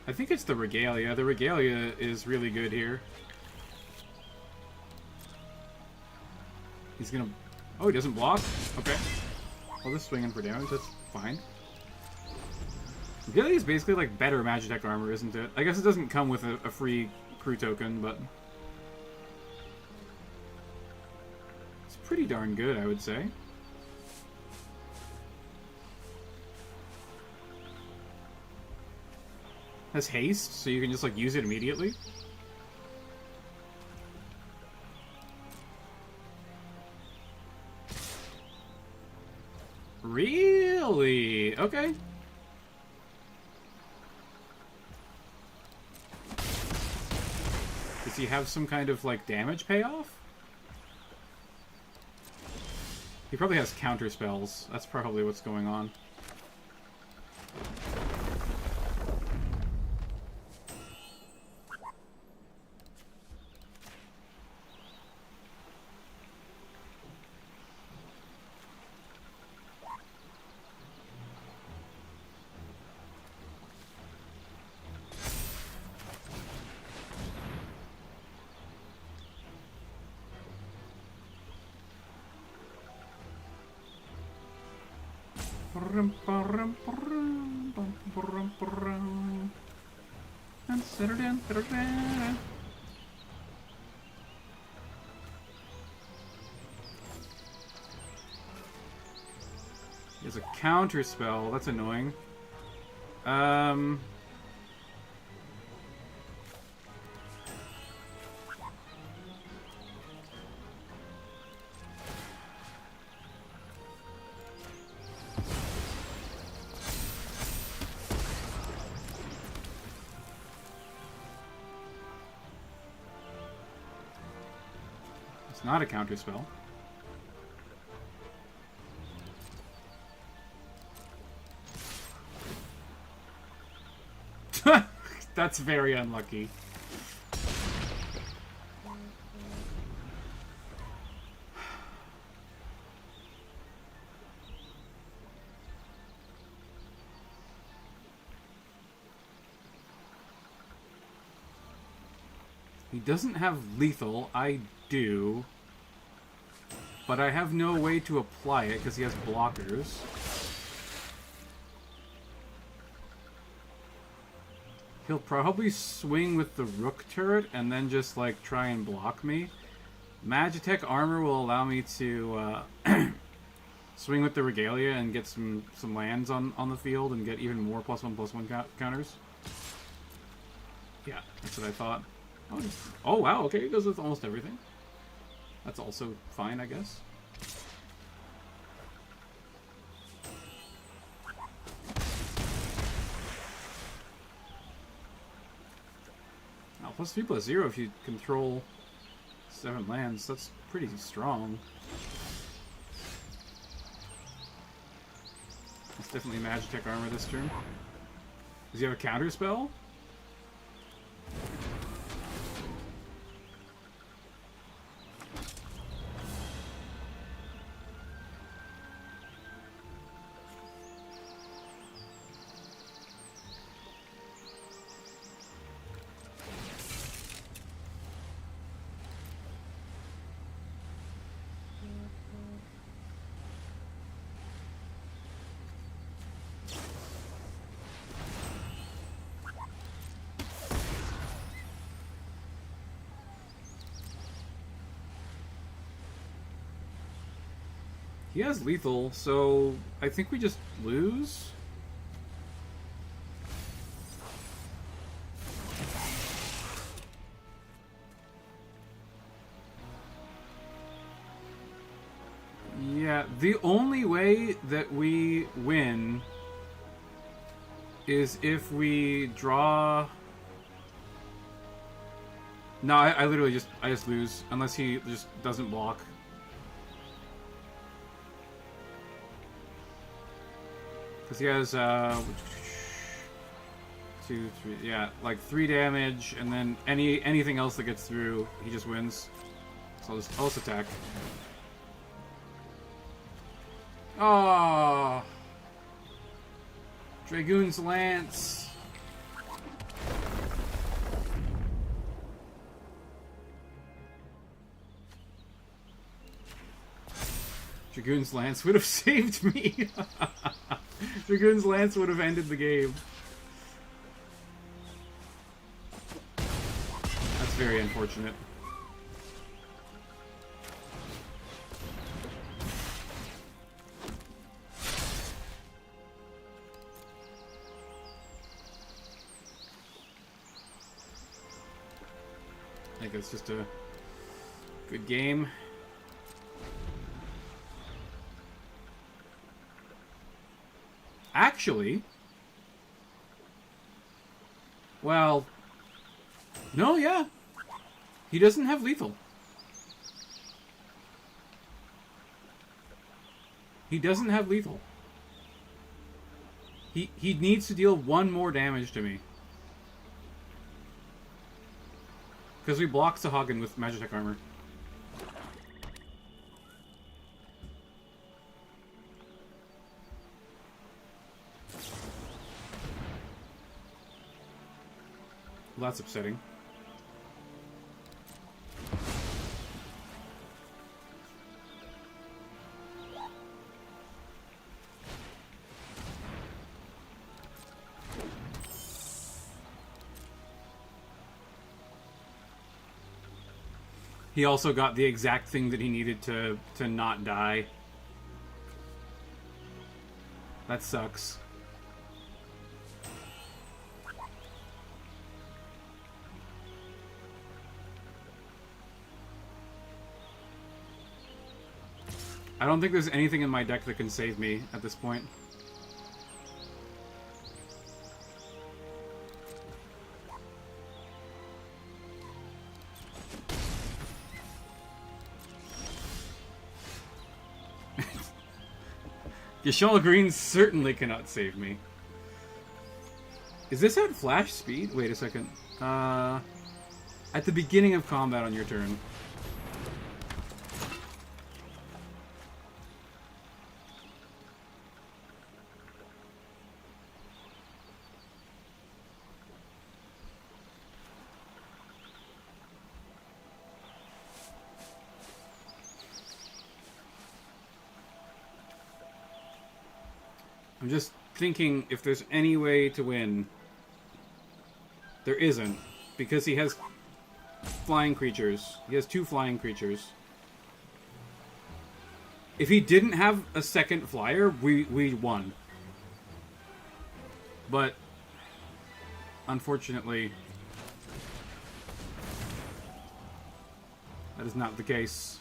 I think it's the Regalia. The Regalia is really good here. He's gonna... Oh, he doesn't block? Okay. I'll just swing in for damage. That's fine. Regalia is basically like better Magitech armor, isn't it? I guess it doesn't come with a free crew token, but... it's pretty darn good, I would say. Has haste, so you can just like use it immediately. Really? Okay. Does he have some kind of like damage payoff? He probably has counter spells. That's probably what's going on. He has a counter spell. That's annoying. It's not a counter spell. That's very unlucky. He doesn't have lethal. I do. But I have no way to apply it because he has blockers. He'll probably swing with the Rook turret and then just, like, try and block me. Magitech armor will allow me to swing with the Regalia and get some lands on the field and get even more +1/+1 counters. Yeah, that's what I thought. Oh wow, okay, it goes with almost everything. That's also fine, I guess. Now, +3/+0 if you control 7 lands, that's pretty strong. It's definitely Magitech armor this turn. Does he have a counter spell? He has lethal, so I think we just lose. Yeah, the only way that we win is if we draw... No, I literally just lose unless he just doesn't block. Because he has 2, 3, yeah, like 3 damage, and then anything else that gets through, he just wins. So I'll just attack. Oh, Dragoon's Lance. Dragoon's Lance would have saved me. Dragoon's Lance would have ended the game. That's very unfortunate. I think it's just a good game. Actually, well, no, yeah, he doesn't have lethal. He doesn't have lethal. He needs to deal 1 more damage to me. Because we blocked Sahagin with Magitech armor. Well, that's upsetting. He also got the exact thing that he needed to not die. That sucks. I don't think there's anything in my deck that can save me at this point. Yashal Green certainly cannot save me. Is this at flash speed? Wait a second. At the beginning of combat on your turn. I'm just thinking if there's any way to win. There isn't. Because he has flying creatures. He has 2 flying creatures. If he didn't have a second flyer, we won. But unfortunately, that is not the case.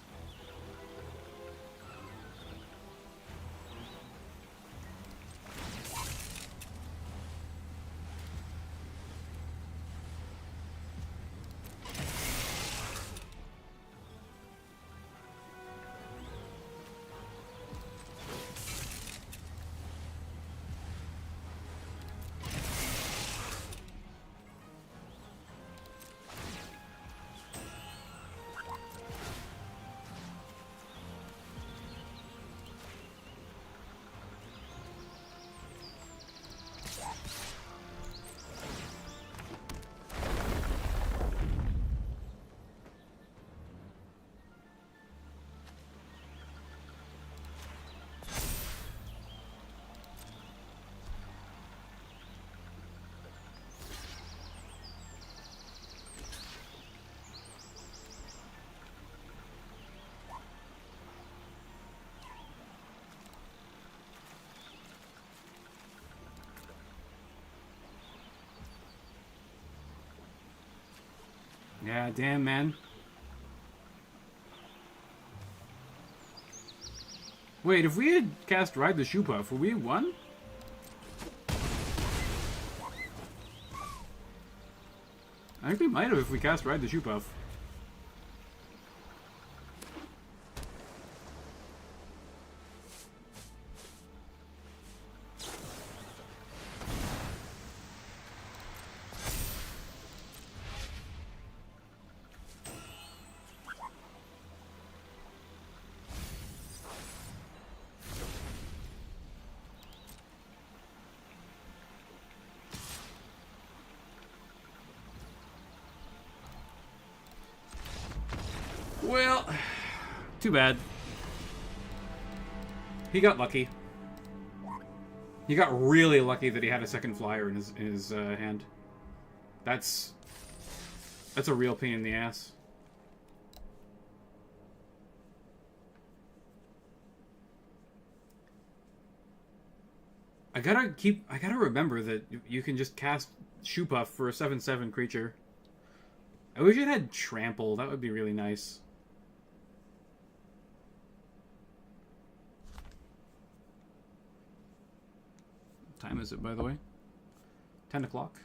Yeah, damn, man. Wait, if we had cast Ride the Shoepuff, would we have won? I think we might have if we cast Ride the Shoepuff. Well, too bad. He got lucky. He got really lucky that he had a second flyer in his hand. That's a real pain in the ass. I gotta remember that you can just cast Shoepuff for a 7/7 creature. I wish it had Trample. That would be really nice. What time is it, by the way? 10 o'clock.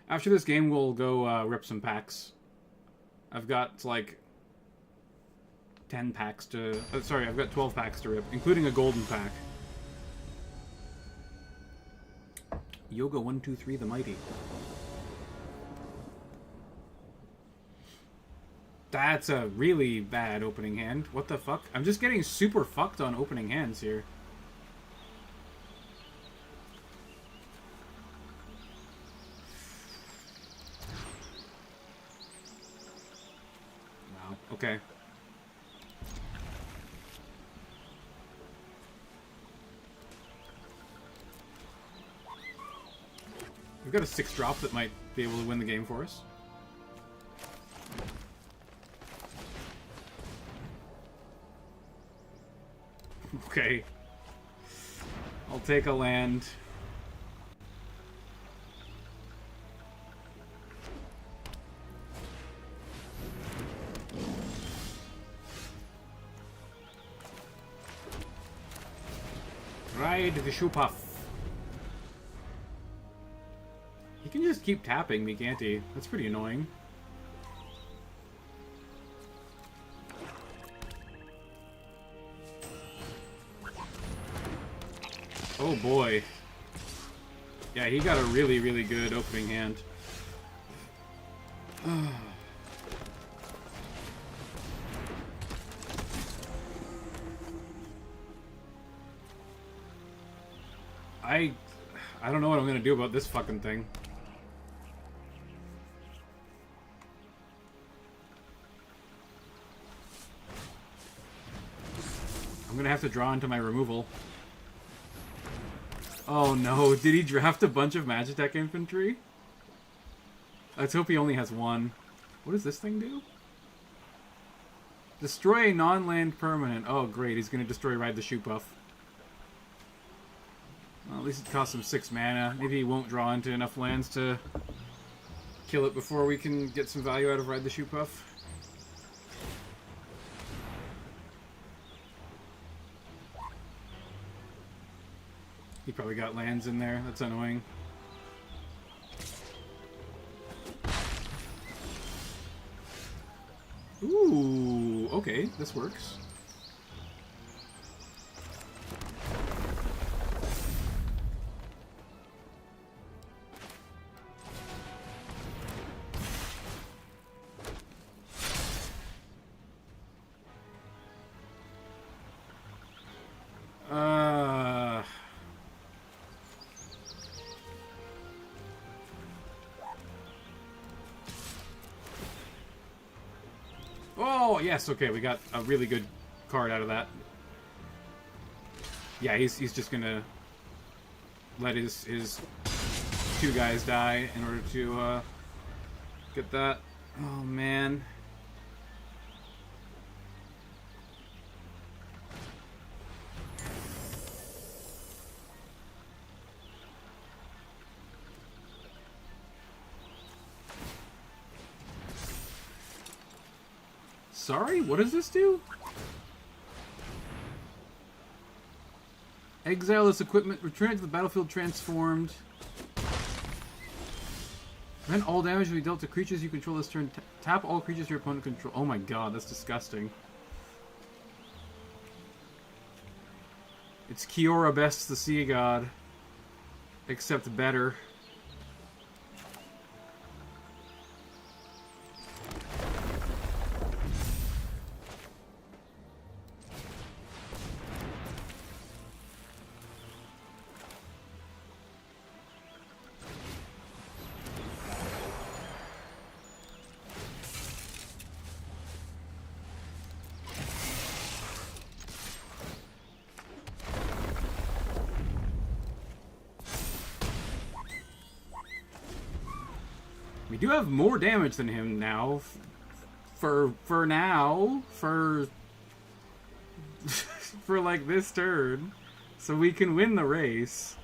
After this game, we'll go rip some packs. I've got, like, 10 packs to... sorry, I've got 12 packs to rip, including a golden pack. Yoga 123 the Mighty. That's a really bad opening hand. What the fuck? I'm just getting super fucked on opening hands here. Wow, okay. We've got a 6-drop that might be able to win the game for us. Okay. I'll take a land. Ride the Shoepuff. He can just keep tapping me, can't he? That's pretty annoying. Oh boy. Yeah, he got a really, really good opening hand. I don't know what I'm gonna do about this fucking thing. gonna have to draw into my removal. Oh no, did he draft a bunch of Magitech infantry? Let's hope he only has one. What does this thing do? Destroy a non-land permanent. Oh great, he's gonna destroy Ride the Shoe Puff. Well, at least it costs him 6 mana. Maybe he won't draw into enough lands to kill it before we can get some value out of Ride the Shoe Puff. He probably got lands in there. That's annoying. Ooh, okay, this works. Oh, yes, okay, we got a really good card out of that. Yeah, he's just gonna let his 2 guys die in order to get that. Oh, man. Sorry, what does this do? Exile this equipment, return it to the battlefield transformed. Prevent all damage to be dealt to creatures you control this turn. Tap all creatures your opponent control. Oh my god, that's disgusting. It's Kiora Best the Sea God. Except better. We do have more damage than him now. For now. For like this turn. So we can win the race.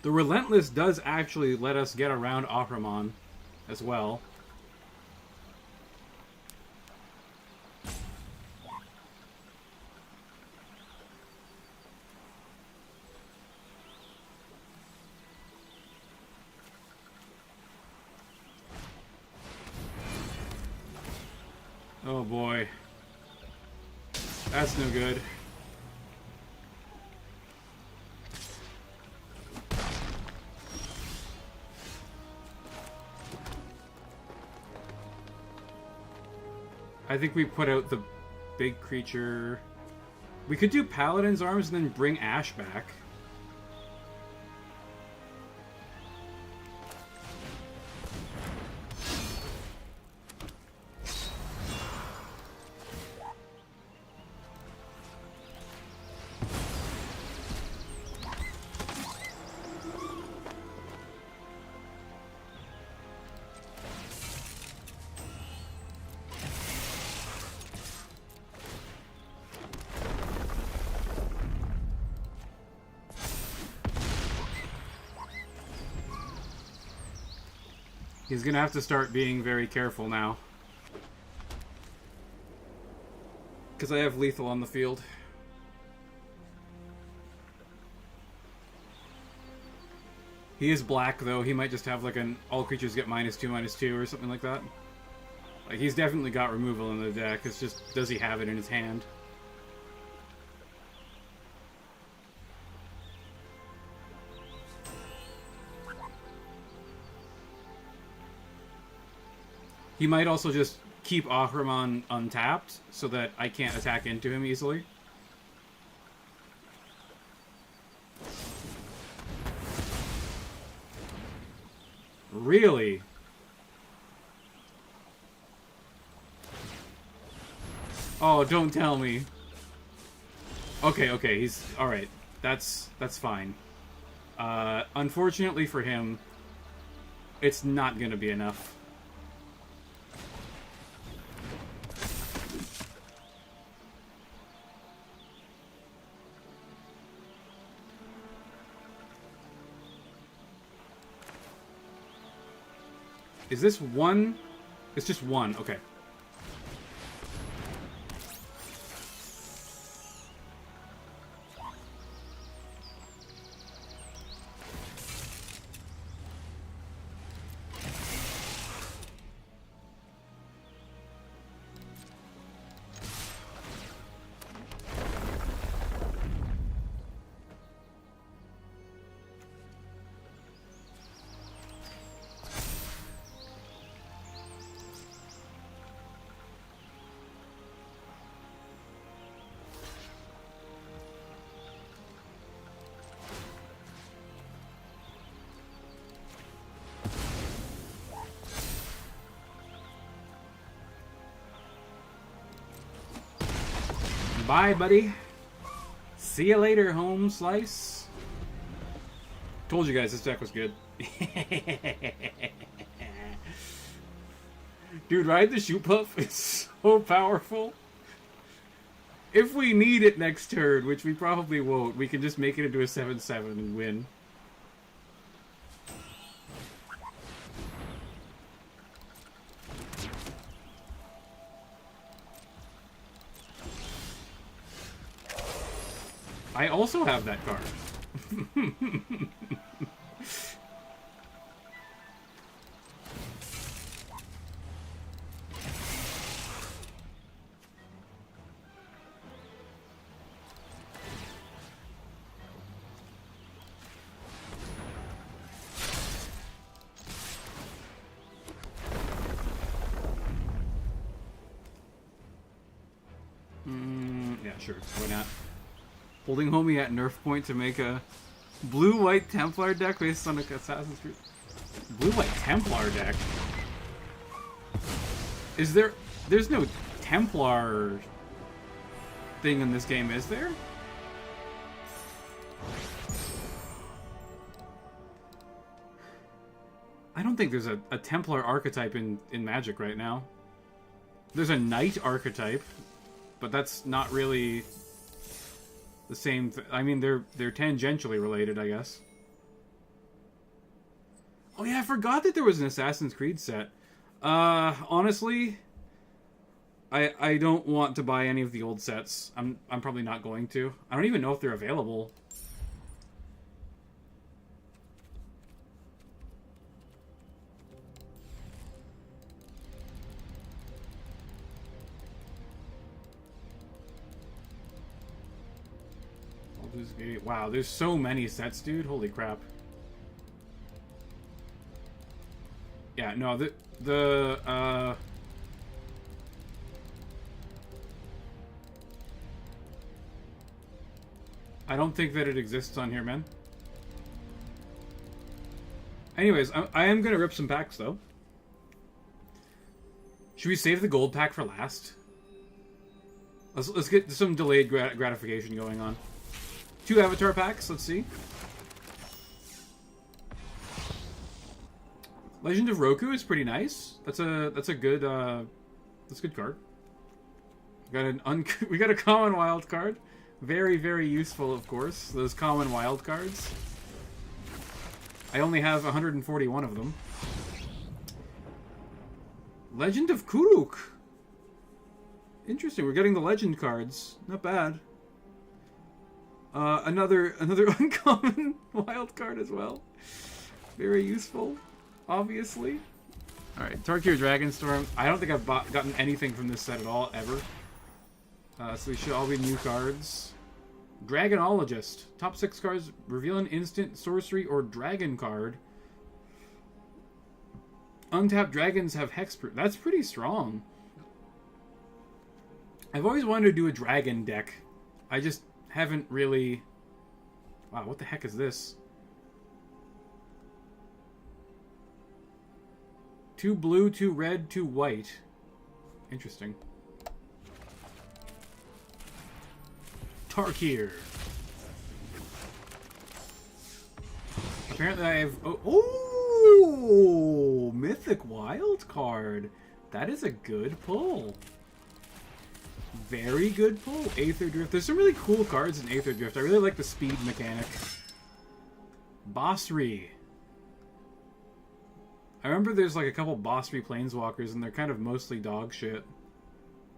The Relentless does actually let us get around Ahriman as well. Oh boy. That's no good. I think we put out the big creature. We could do Paladin's Arms and then bring Ash back. He's gonna have to start being very careful now. Because I have lethal on the field. He is black, though. He might just have like an all creatures get -2/-2 or something like that. Like, he's definitely got removal in the deck. It's just, does he have it in his hand? He might also just keep Ahriman untapped so that I can't attack into him easily. Really? Oh, don't tell me. Okay, okay, he's... Alright. That's fine. Unfortunately for him, it's not gonna be enough. Is this one? It's just one. Okay. Bye, buddy. See you later, home slice. Told you guys this deck was good. Dude, ride the shoot puff. It's so powerful. If we need it next turn, which we probably won't, we can just make it into a 7/7 and win. I also have that card. Yeah, sure. Why not? Holding homie at nerf point to make a blue-white Templar deck based on a Assassin's Creed. Blue-white Templar deck? Is there... There's no Templar thing in this game, is there? I don't think there's a Templar archetype in Magic right now. There's a Knight archetype, but that's not really... the same I mean, they're tangentially related, I guess. Oh yeah, I forgot that there was an Assassin's Creed set. Honestly, I don't want to buy any of the old sets. I'm probably not going to. I don't even know if they're available. Wow, there's so many sets, dude. Holy crap. Yeah, no, I don't think that it exists on here, man. Anyways, I am gonna rip some packs, though. Should we save the gold pack for last? Let's get some delayed gratification going on. 2 avatar packs, let's see. Legend of Roku is pretty nice. That's a good card. We got a common wild card. Very, very useful, of course. Those common wild cards. I only have 141 of them. Legend of Kuruk. Interesting. We're getting the legend cards. Not bad. Another uncommon wild card as well. Very useful, obviously. Alright, Tarkir Dragonstorm. I don't think I've gotten anything from this set at all, ever. So these should all be new cards. Dragonologist. Top 6 cards reveal an instant, sorcery, or dragon card. Untapped dragons have hexproof. That's pretty strong. I've always wanted to do a dragon deck. I just haven't really... Wow, what the heck is this? 2 blue, 2 red, 2 white. Interesting. Tarkir. Apparently I have... Oh, Mythic Wild card. That is a good pull. Very good pull. Aether Drift. There's some really cool cards in Aether Drift. I really like the speed mechanic. Bossry. I remember there's like a couple Bossry Planeswalkers, and they're kind of mostly dog shit.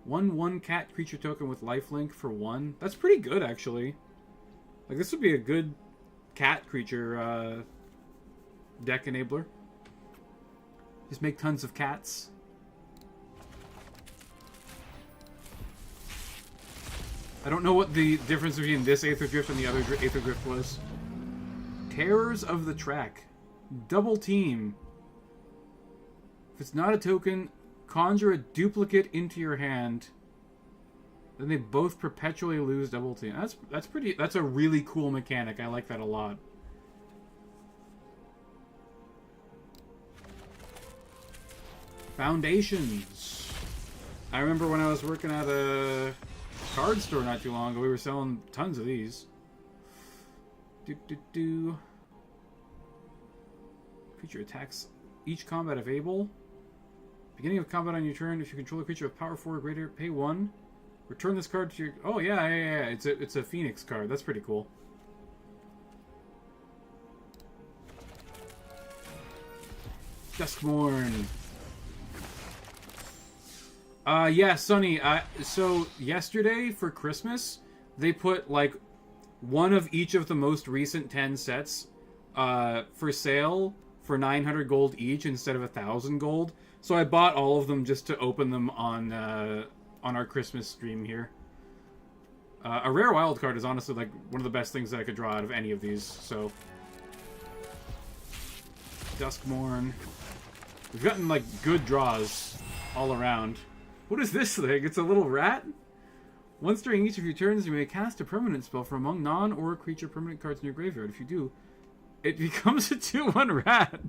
1/1 cat creature token with lifelink for 1. That's pretty good, actually. Like, this would be a good cat creature deck enabler. Just make tons of cats. I don't know what the difference between this Aether Drift and the other Aether Drift was. Terrors of the Track. Double team. If it's not a token, conjure a duplicate into your hand. Then they both perpetually lose double team. That's a really cool mechanic. I like that a lot. Foundations. I remember when I was working at a card store not too long ago, we were selling tons of these. Creature attacks each combat available. Beginning of combat on your turn, if you control a creature with power 4 or greater, pay 1. Return this card to your... Oh, yeah. It's a Phoenix card. That's pretty cool. Duskmourn. Yeah, Sonny. So, yesterday, for Christmas, they put, like, one of each of the most recent 10 sets for sale for 900 gold each instead of 1,000 gold. So I bought all of them just to open them on our Christmas stream here. A rare wild card is honestly like one of the best things that I could draw out of any of these. So Duskmourn. We've gotten like good draws all around. What is this thing? It's a little rat? Once during each of your turns, you may cast a permanent spell from among non-or creature permanent cards in your graveyard. If you do, it becomes a 2/1 rat.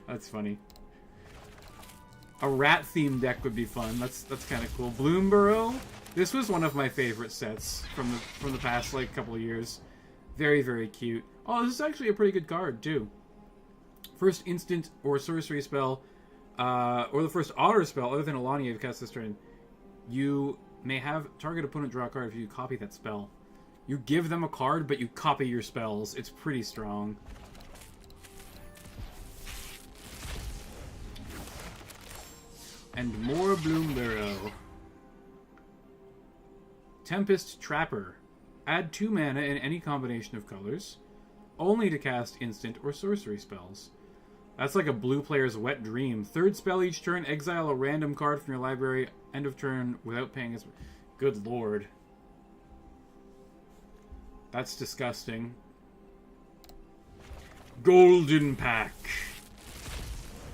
That's funny. A rat-themed deck would be fun. That's kind of cool. Bloomburrow. This was one of my favorite sets from the past like couple of years. Very, very cute. Oh, this is actually a pretty good card too. First instant or sorcery spell, or the first otter spell other than Alania you've cast this turn. You may have target opponent draw a card if you copy that spell. You give them a card, but you copy your spells. It's pretty strong. And more Bloomburrow. Tempest Trapper. Add 2 mana in any combination of colors, only to cast instant or sorcery spells. That's like a blue player's wet dream. Third spell each turn, exile a random card from your library, end of turn, without paying its... Good lord. That's disgusting. Golden Pack.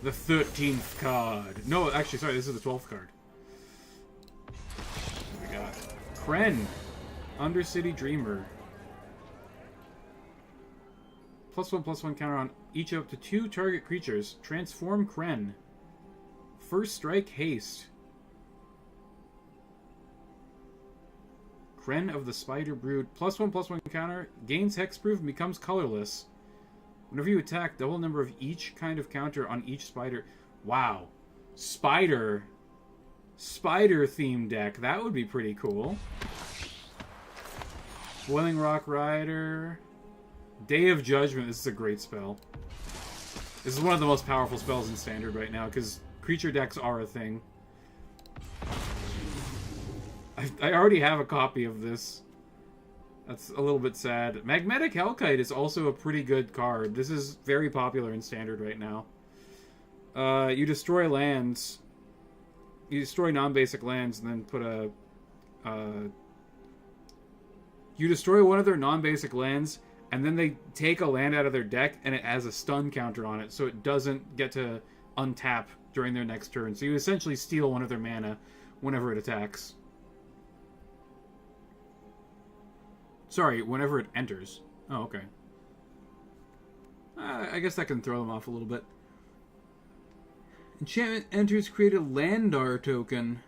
The 13th card. No, actually, sorry, this is the 12th card. What we got? Kren. Undercity Dreamer. +1/+1 counter on each up to 2 target creatures. Transform Kren. First strike haste. Kren of the Spider Brood. +1/+1 counter. Gains hexproof and becomes colorless. Whenever you attack, double number of each kind of counter on each spider. Wow. Spider theme deck. That would be pretty cool. Boiling Rock Rider. Day of Judgment. This is a great spell. This is one of the most powerful spells in Standard right now, because creature decks are a thing. I already have a copy of this. That's a little bit sad. Magnetic Hellkite is also a pretty good card. This is very popular in Standard right now. You destroy lands. You destroy non-basic lands and then put a... you destroy one of their non-basic lands, and then they take a land out of their deck, and it has a stun counter on it, so it doesn't get to untap during their next turn. So you essentially steal one of their mana whenever it attacks. Sorry, whenever it enters. Oh, okay. I guess that can throw them off a little bit. Enchantment enters, create a Landar token.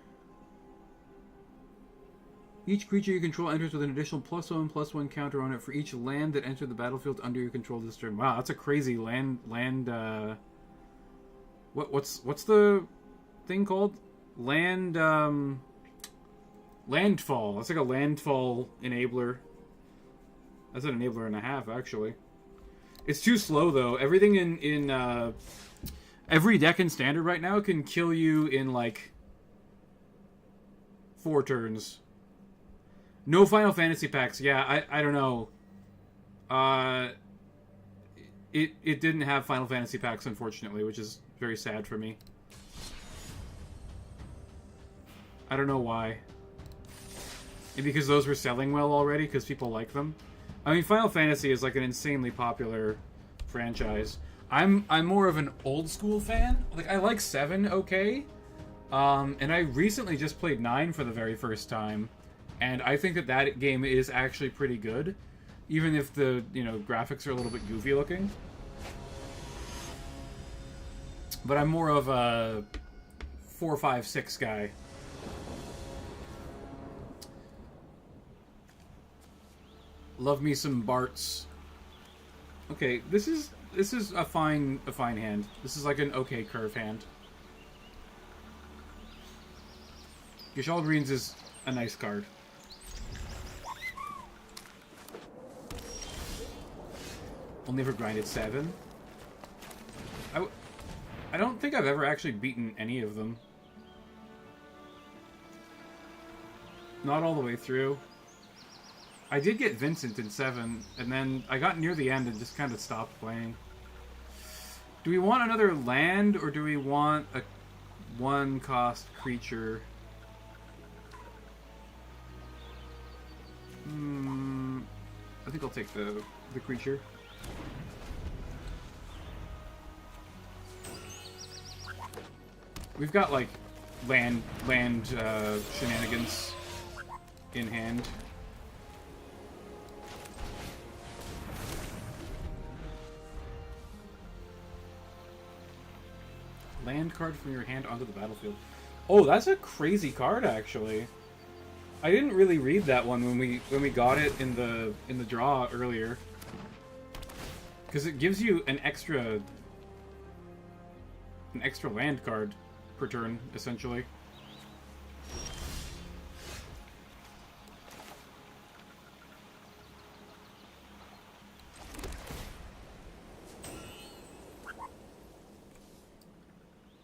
Each creature you control enters with an additional +1/+1 counter on it for each land that entered the battlefield under your control this turn. Wow, that's a crazy land. What's the thing called? Landfall. That's like a landfall enabler. That's an enabler and a half, actually. It's too slow though. Everything in every deck in Standard right now can kill you in like 4 turns. No Final Fantasy packs. Yeah, I don't know. It didn't have Final Fantasy packs, unfortunately, which is very sad for me. I don't know why. Maybe because those were selling well already, because people like them. I mean, Final Fantasy is like an insanely popular franchise. I'm more of an old school fan. Like, I like 7 okay. And I recently just played 9 for the very first time. And I think that game is actually pretty good. Even if the, graphics are a little bit goofy looking. But I'm more of a 4, 5, 6 guy. Love me some Barts. Okay, this is a fine hand. This is like an okay curve hand. Gishal Greens is a nice card. Only ever grinded 7. I don't think I've ever actually beaten any of them. Not all the way through. I did get Vincent in 7, and then I got near the end and just kind of stopped playing. Do we want another land, or do we want a 1-cost creature? I think I'll take the creature. We've got like land shenanigans in hand. Land card from your hand onto the battlefield. Oh, that's a crazy card, actually. I didn't really read that one when we got it in the draw earlier, because it gives you an extra land card per turn, essentially.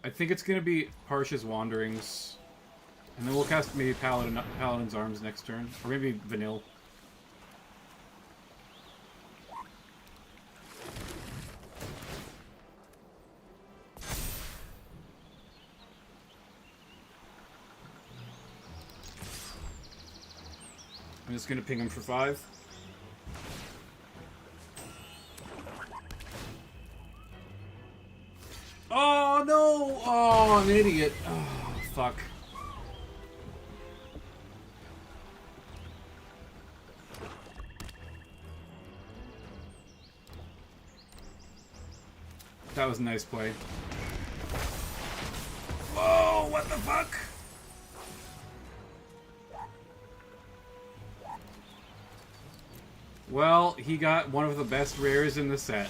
I think it's going to be Harsha's Wanderings. And then we'll cast maybe Paladin's Arms next turn. Or maybe Vanille. I'm just going to ping him for 5. Oh, no! Oh, I'm an idiot. Oh, fuck. That was a nice play. Whoa, what the fuck? Well, he got one of the best rares in the set.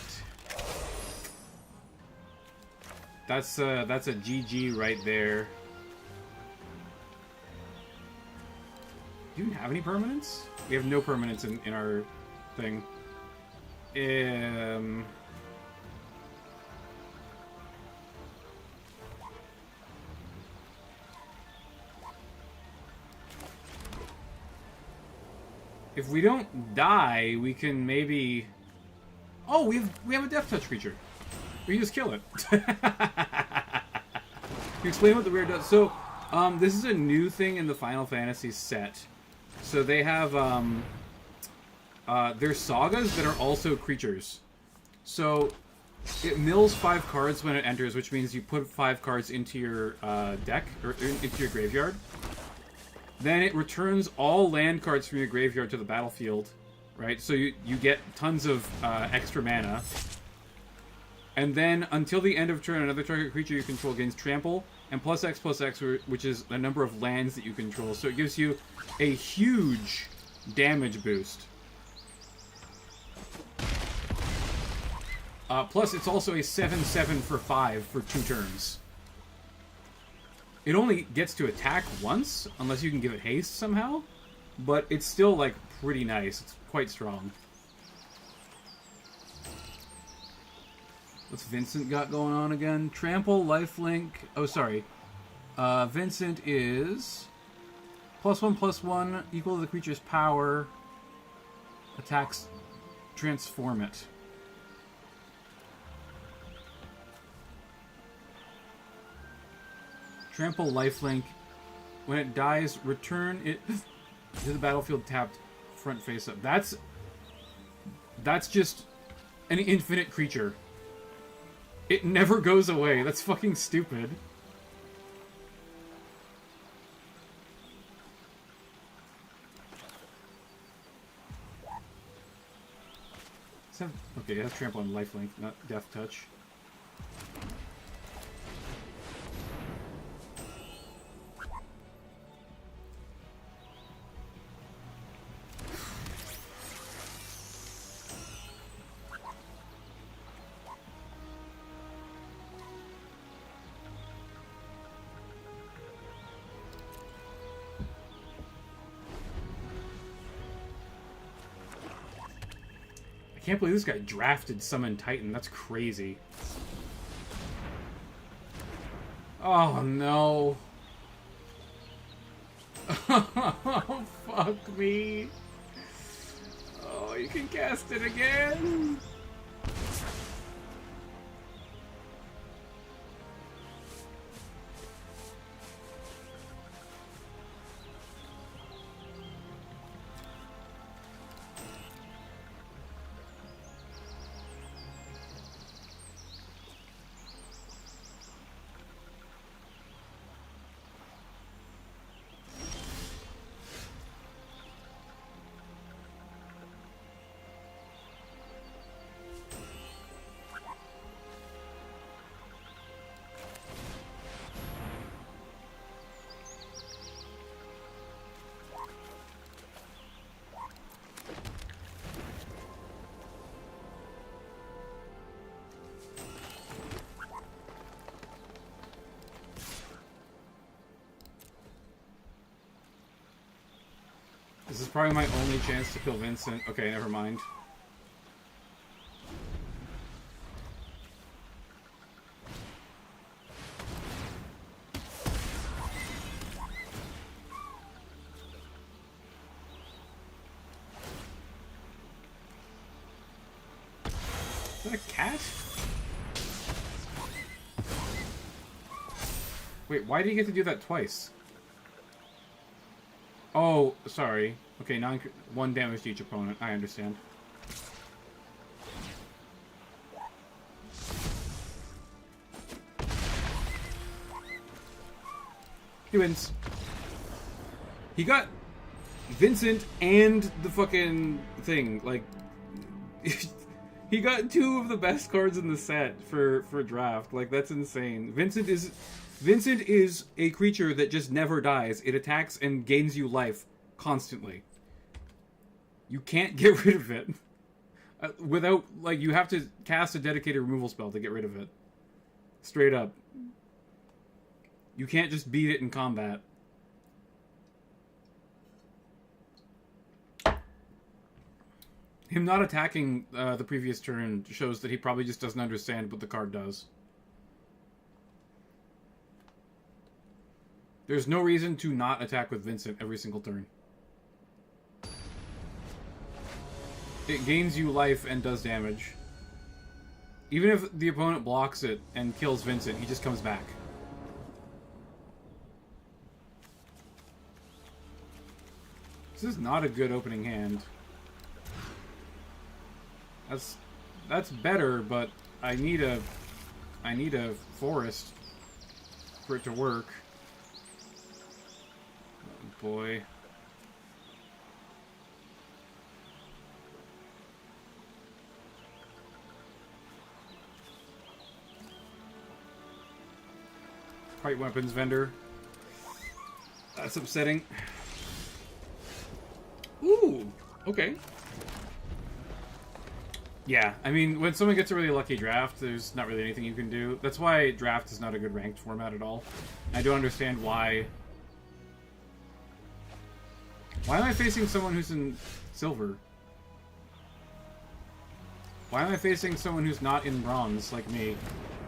That's a GG right there. Do you have any permanents? We have no permanents in our thing. If we don't die, we can maybe... Oh, we have a Death Touch creature. We can just kill it. Can you explain what the rare does? So, this is a new thing in the Final Fantasy set. So they have, there's sagas that are also creatures. So, it mills 5 cards when it enters, which means you put 5 cards into your deck, or into your graveyard. Then it returns all land cards from your graveyard to the battlefield, right? So you get tons of extra mana. And then, until the end of turn, another target creature you control gains trample, and +X, which is the number of lands that you control. So it gives you a huge damage boost. Plus, it's also a 7/7 for 5 for 2 turns. It only gets to attack once, unless you can give it haste somehow. But it's still, like, pretty nice. It's quite strong. What's Vincent got going on again? Trample, lifelink. Oh, sorry. Vincent is +1/+1 equal to the creature's power. Attacks, transform it. Trample, lifelink. When it dies, return it to the battlefield tapped, front face up. That's just an infinite creature. It never goes away. That's fucking stupid. Okay, it has trample and lifelink, not death touch. I can't believe this guy drafted Summon Titan. That's crazy. Oh, no. Oh, fuck me. Oh, you can cast it again. This is probably my only chance to kill Vincent. Okay, never mind. Is that a cat? Wait, why do you get to do that twice? Oh, sorry. Okay, 1 damage to each opponent. I understand. He wins. He got Vincent and the fucking thing. Like, he got 2 of the best cards in the set for draft. Like, that's insane. Vincent is a creature that just never dies. It attacks and gains you life constantly. You can't get rid of it. Without, like, you have to cast a dedicated removal spell to get rid of it. Straight up. You can't just beat it in combat. Him not attacking the previous turn shows that he probably just doesn't understand what the card does. There's no reason to not attack with Vincent every single turn. It gains you life and does damage. Even if the opponent blocks it and kills Vincent, he just comes back. This is not a good opening hand. That's better, but I need a forest for it to work. Oh boy. Fight weapons vendor. That's upsetting. Ooh, okay. Yeah, I mean, when someone gets a really lucky draft, there's not really anything you can do. That's why draft is not a good ranked format at all. I don't understand why. Why am I facing someone who's in silver? Why am I facing someone who's not in bronze, like me?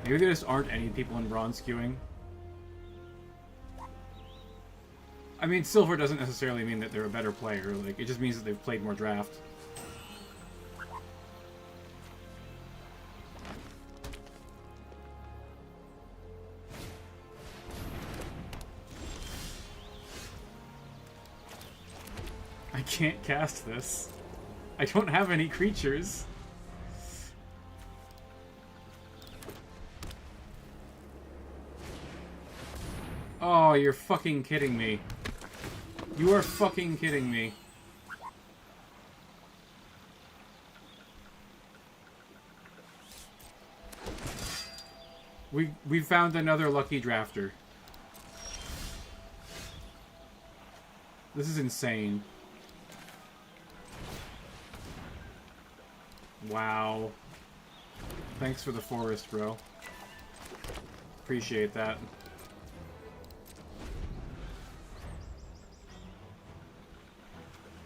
Maybe there just aren't any people in bronze queuing. I mean, silver doesn't necessarily mean that they're a better player. Like, it just means that they've played more draft. I can't cast this. I don't have any creatures. Oh, you're fucking kidding me. You are fucking kidding me. We found another lucky drafter. This is insane. Wow. Thanks for the forest, bro. Appreciate that.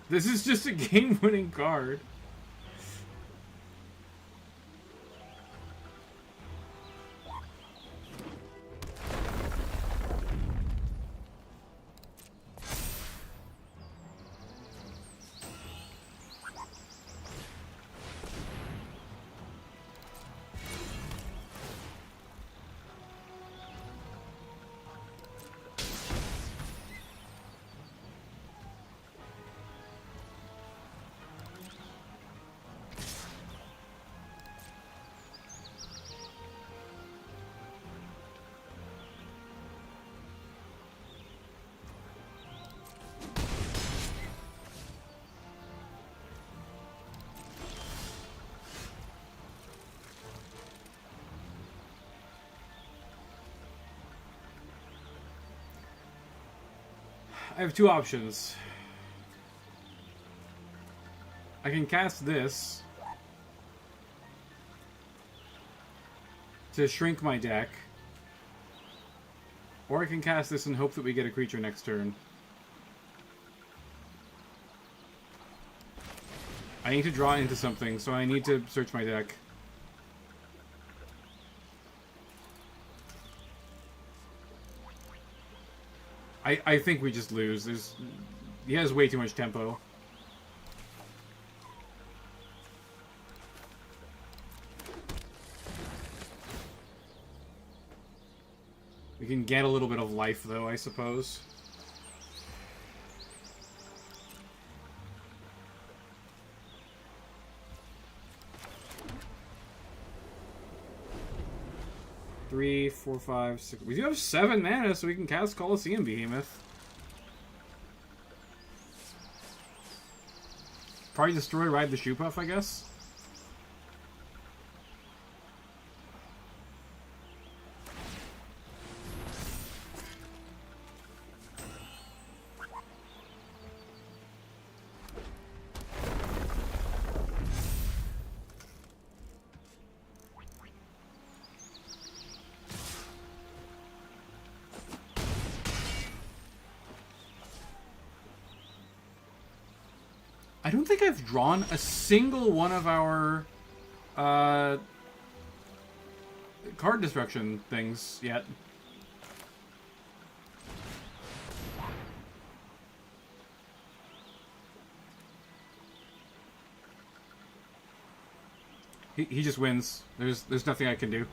This is just a game-winning card. I have two options. I can cast this to shrink my deck, or I can cast this and hope that we get a creature next turn. I need to draw into something, so I need to search my deck. I think we just lose. He has way too much tempo. We can get a little bit of life, though, I suppose. Three, 4, 5, 6. We do have 7 mana, so we can cast Colosseum Behemoth. Probably destroy, ride the Shoepuff, I guess. I don't think I've drawn a single one of our card destruction things yet. He just wins. There's nothing I can do.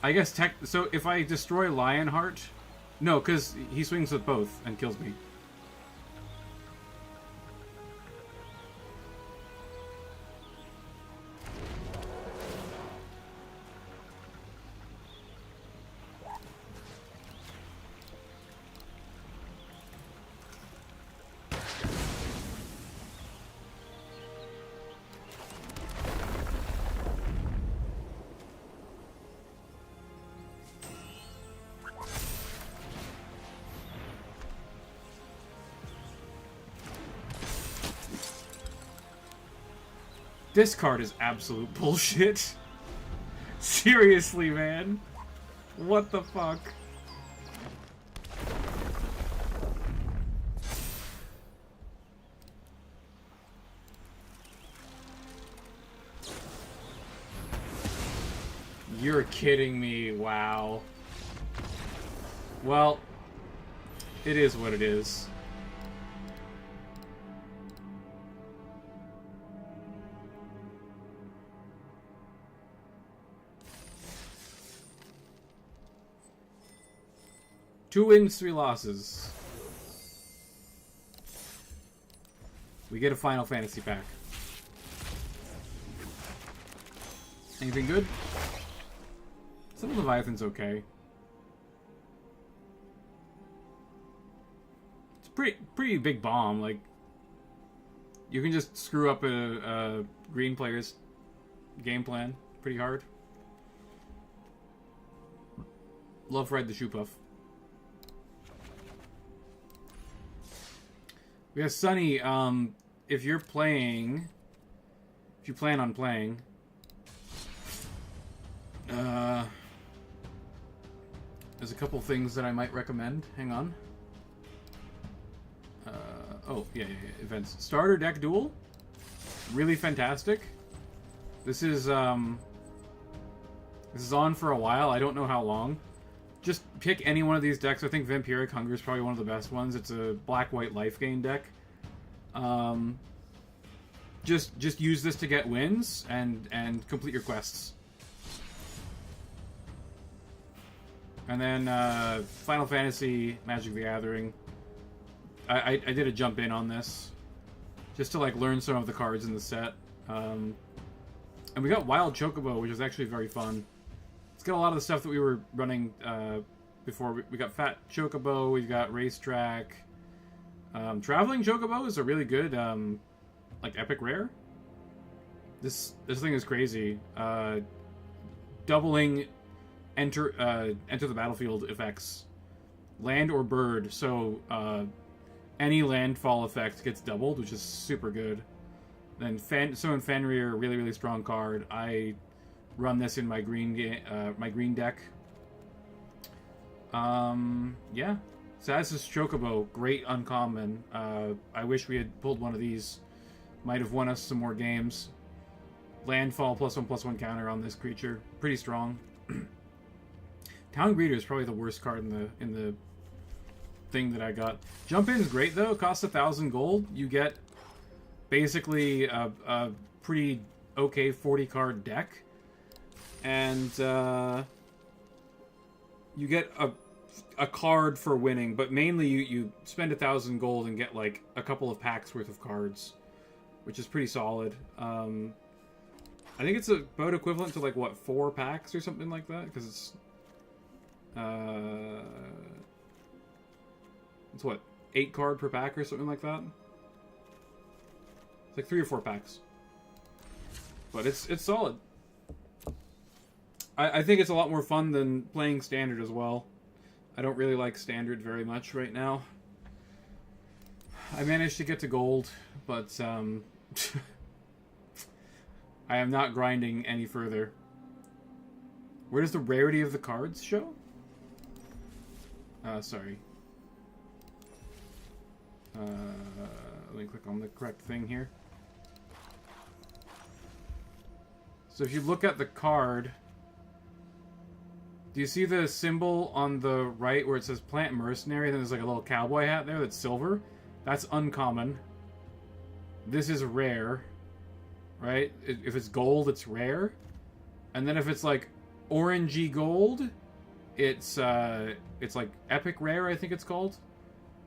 I guess so if I destroy Lionheart... No, because he swings with both and kills me. This card is absolute bullshit. Seriously, man. What the fuck? You're kidding me. Wow. Well, it is what it is. Two wins, 3 losses. We get a Final Fantasy pack. Anything good? Some of Leviathan's okay. It's pretty big bomb. Like, you can just screw up a green player's game plan pretty hard. Love Ride the Shoe Puff. We have Sunny. If you plan on playing, there's a couple things that I might recommend. Hang on. Oh, yeah, events. Starter deck duel. Really fantastic. This is on for a while. I don't know how long. Just pick any one of these decks. I think Vampiric Hunger is probably one of the best ones. It's a black-white life gain deck. Just use this to get wins and complete your quests. And then Final Fantasy Magic the Gathering. I did a jump in on this just to like learn some of the cards in the set. And we got Wild Chocobo, which is actually very fun. It's got a lot of the stuff that we were running before. We got Fat Chocobo, we've got Racetrack. Traveling Chocobo is a really good like epic rare. This thing is crazy. Doubling enter the battlefield effects, land or bird. So any landfall effect gets doubled, which is super good. Then Fenrir, really strong card. I run this in my green deck. Yeah. Saz's Chocobo, great uncommon. I wish we had pulled one of these. Might have won us some more games. Landfall +1/+1 counter on this creature, pretty strong. Town Greeter is probably the worst card in the thing that I got. Jump In is great though. Costs 1,000 gold. You get basically a pretty okay 40 card deck, and you get a card for winning, but mainly you spend 1,000 gold and get like a couple of packs worth of cards, which is pretty solid. I think it's about equivalent to like what, 4 packs or something like that, because it's what, 8 card per pack or something like that. It's like 3 or 4 packs, but it's solid. I think it's a lot more fun than playing Standard as well. I don't really like Standard very much right now. I managed to get to Gold, but I am not grinding any further. Where does the rarity of the cards show? Sorry. Let me click on the correct thing here. So if you look at the card, do you see the symbol on the right where it says Plant Mercenary? Then there's like a little cowboy hat there that's silver. That's uncommon. This is rare, right? If it's gold, it's rare. And then if it's like orangey gold, it's like epic rare, I think it's called.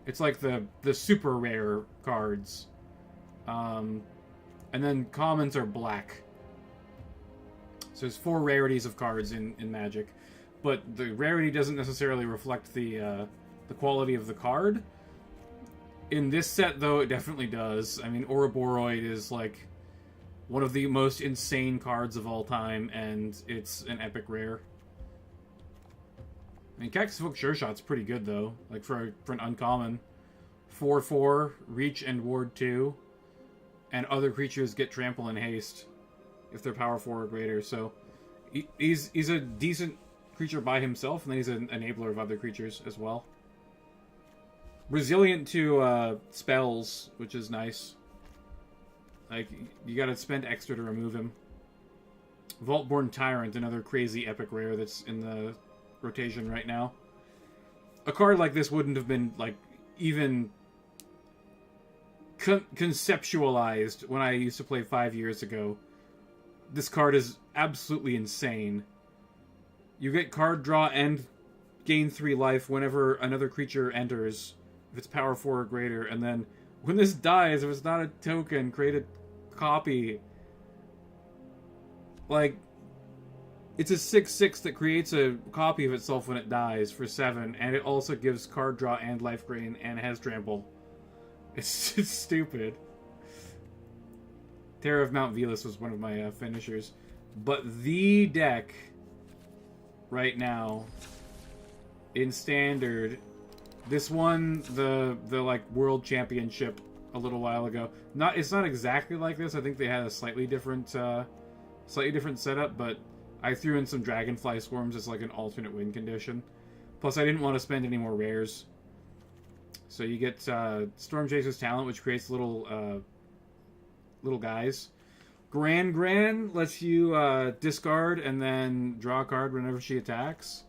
It's like the super rare cards. And then commons are black. So there's 4 rarities of cards in Magic. But the rarity doesn't necessarily reflect the quality of the card. In this set, though, it definitely does. I mean, Ouroboroi is like one of the most insane cards of all time, and it's an epic rare. I mean, Cactus Folk Sure Shot's pretty good, though. Like, for an uncommon. 4/4, Reach and Ward 2, and other creatures get Trample and Haste. if they're power 4 or greater. So he's a decent creature by himself, and then he's an enabler of other creatures as well. Resilient to spells, which is nice. Like, you gotta spend extra to remove him. Vaultborn Tyrant, another crazy epic rare that's in the rotation right now. A card like this wouldn't have been, like, even conceptualized when I used to play 5 years ago. This card is absolutely insane. You get card draw and gain 3 life whenever another creature enters, if it's power 4 or greater, and then when this dies, if it's not a token, create a copy. Like, it's a 6/6 that creates a copy of itself when it dies for 7, and it also gives card draw and life gain and has trample. It's just stupid. Terror of Mount Velas was one of my finishers. But the deck right now in Standard, this won the like World Championship a little while ago. It's not exactly like this. I think they had a slightly different setup, but I threw in some Dragonfly Swarms as like an alternate win condition. Plus, I didn't want to spend any more rares. So you get Storm Chaser's Talent, which creates little guys. Gran lets you discard and then draw a card whenever she attacks.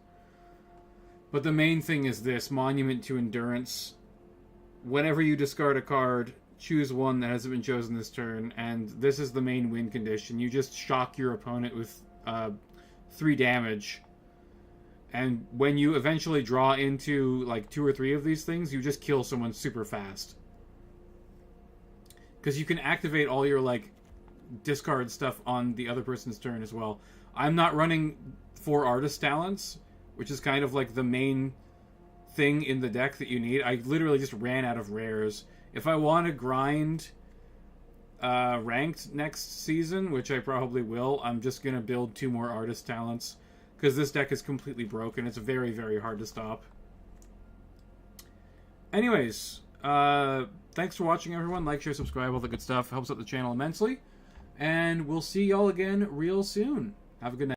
But the main thing is this, Monument to Endurance. Whenever you discard a card, choose one that hasn't been chosen this turn, and this is the main win condition. You just shock your opponent with 3 damage. And when you eventually draw into like 2 or 3 of these things, you just kill someone super fast. Because you can activate all your like discard stuff on the other person's turn as well. I'm not running 4 Artist Talents, which is kind of like the main thing in the deck that you need. I literally just ran out of rares. If I want to grind ranked next season, which I probably will, I'm just going to build 2 more Artist Talents. Because this deck is completely broken. It's very, very hard to stop. Anyways, thanks for watching, everyone. Like, share, subscribe, all the good stuff. Helps out the channel immensely. And we'll see y'all again real soon. Have a good night.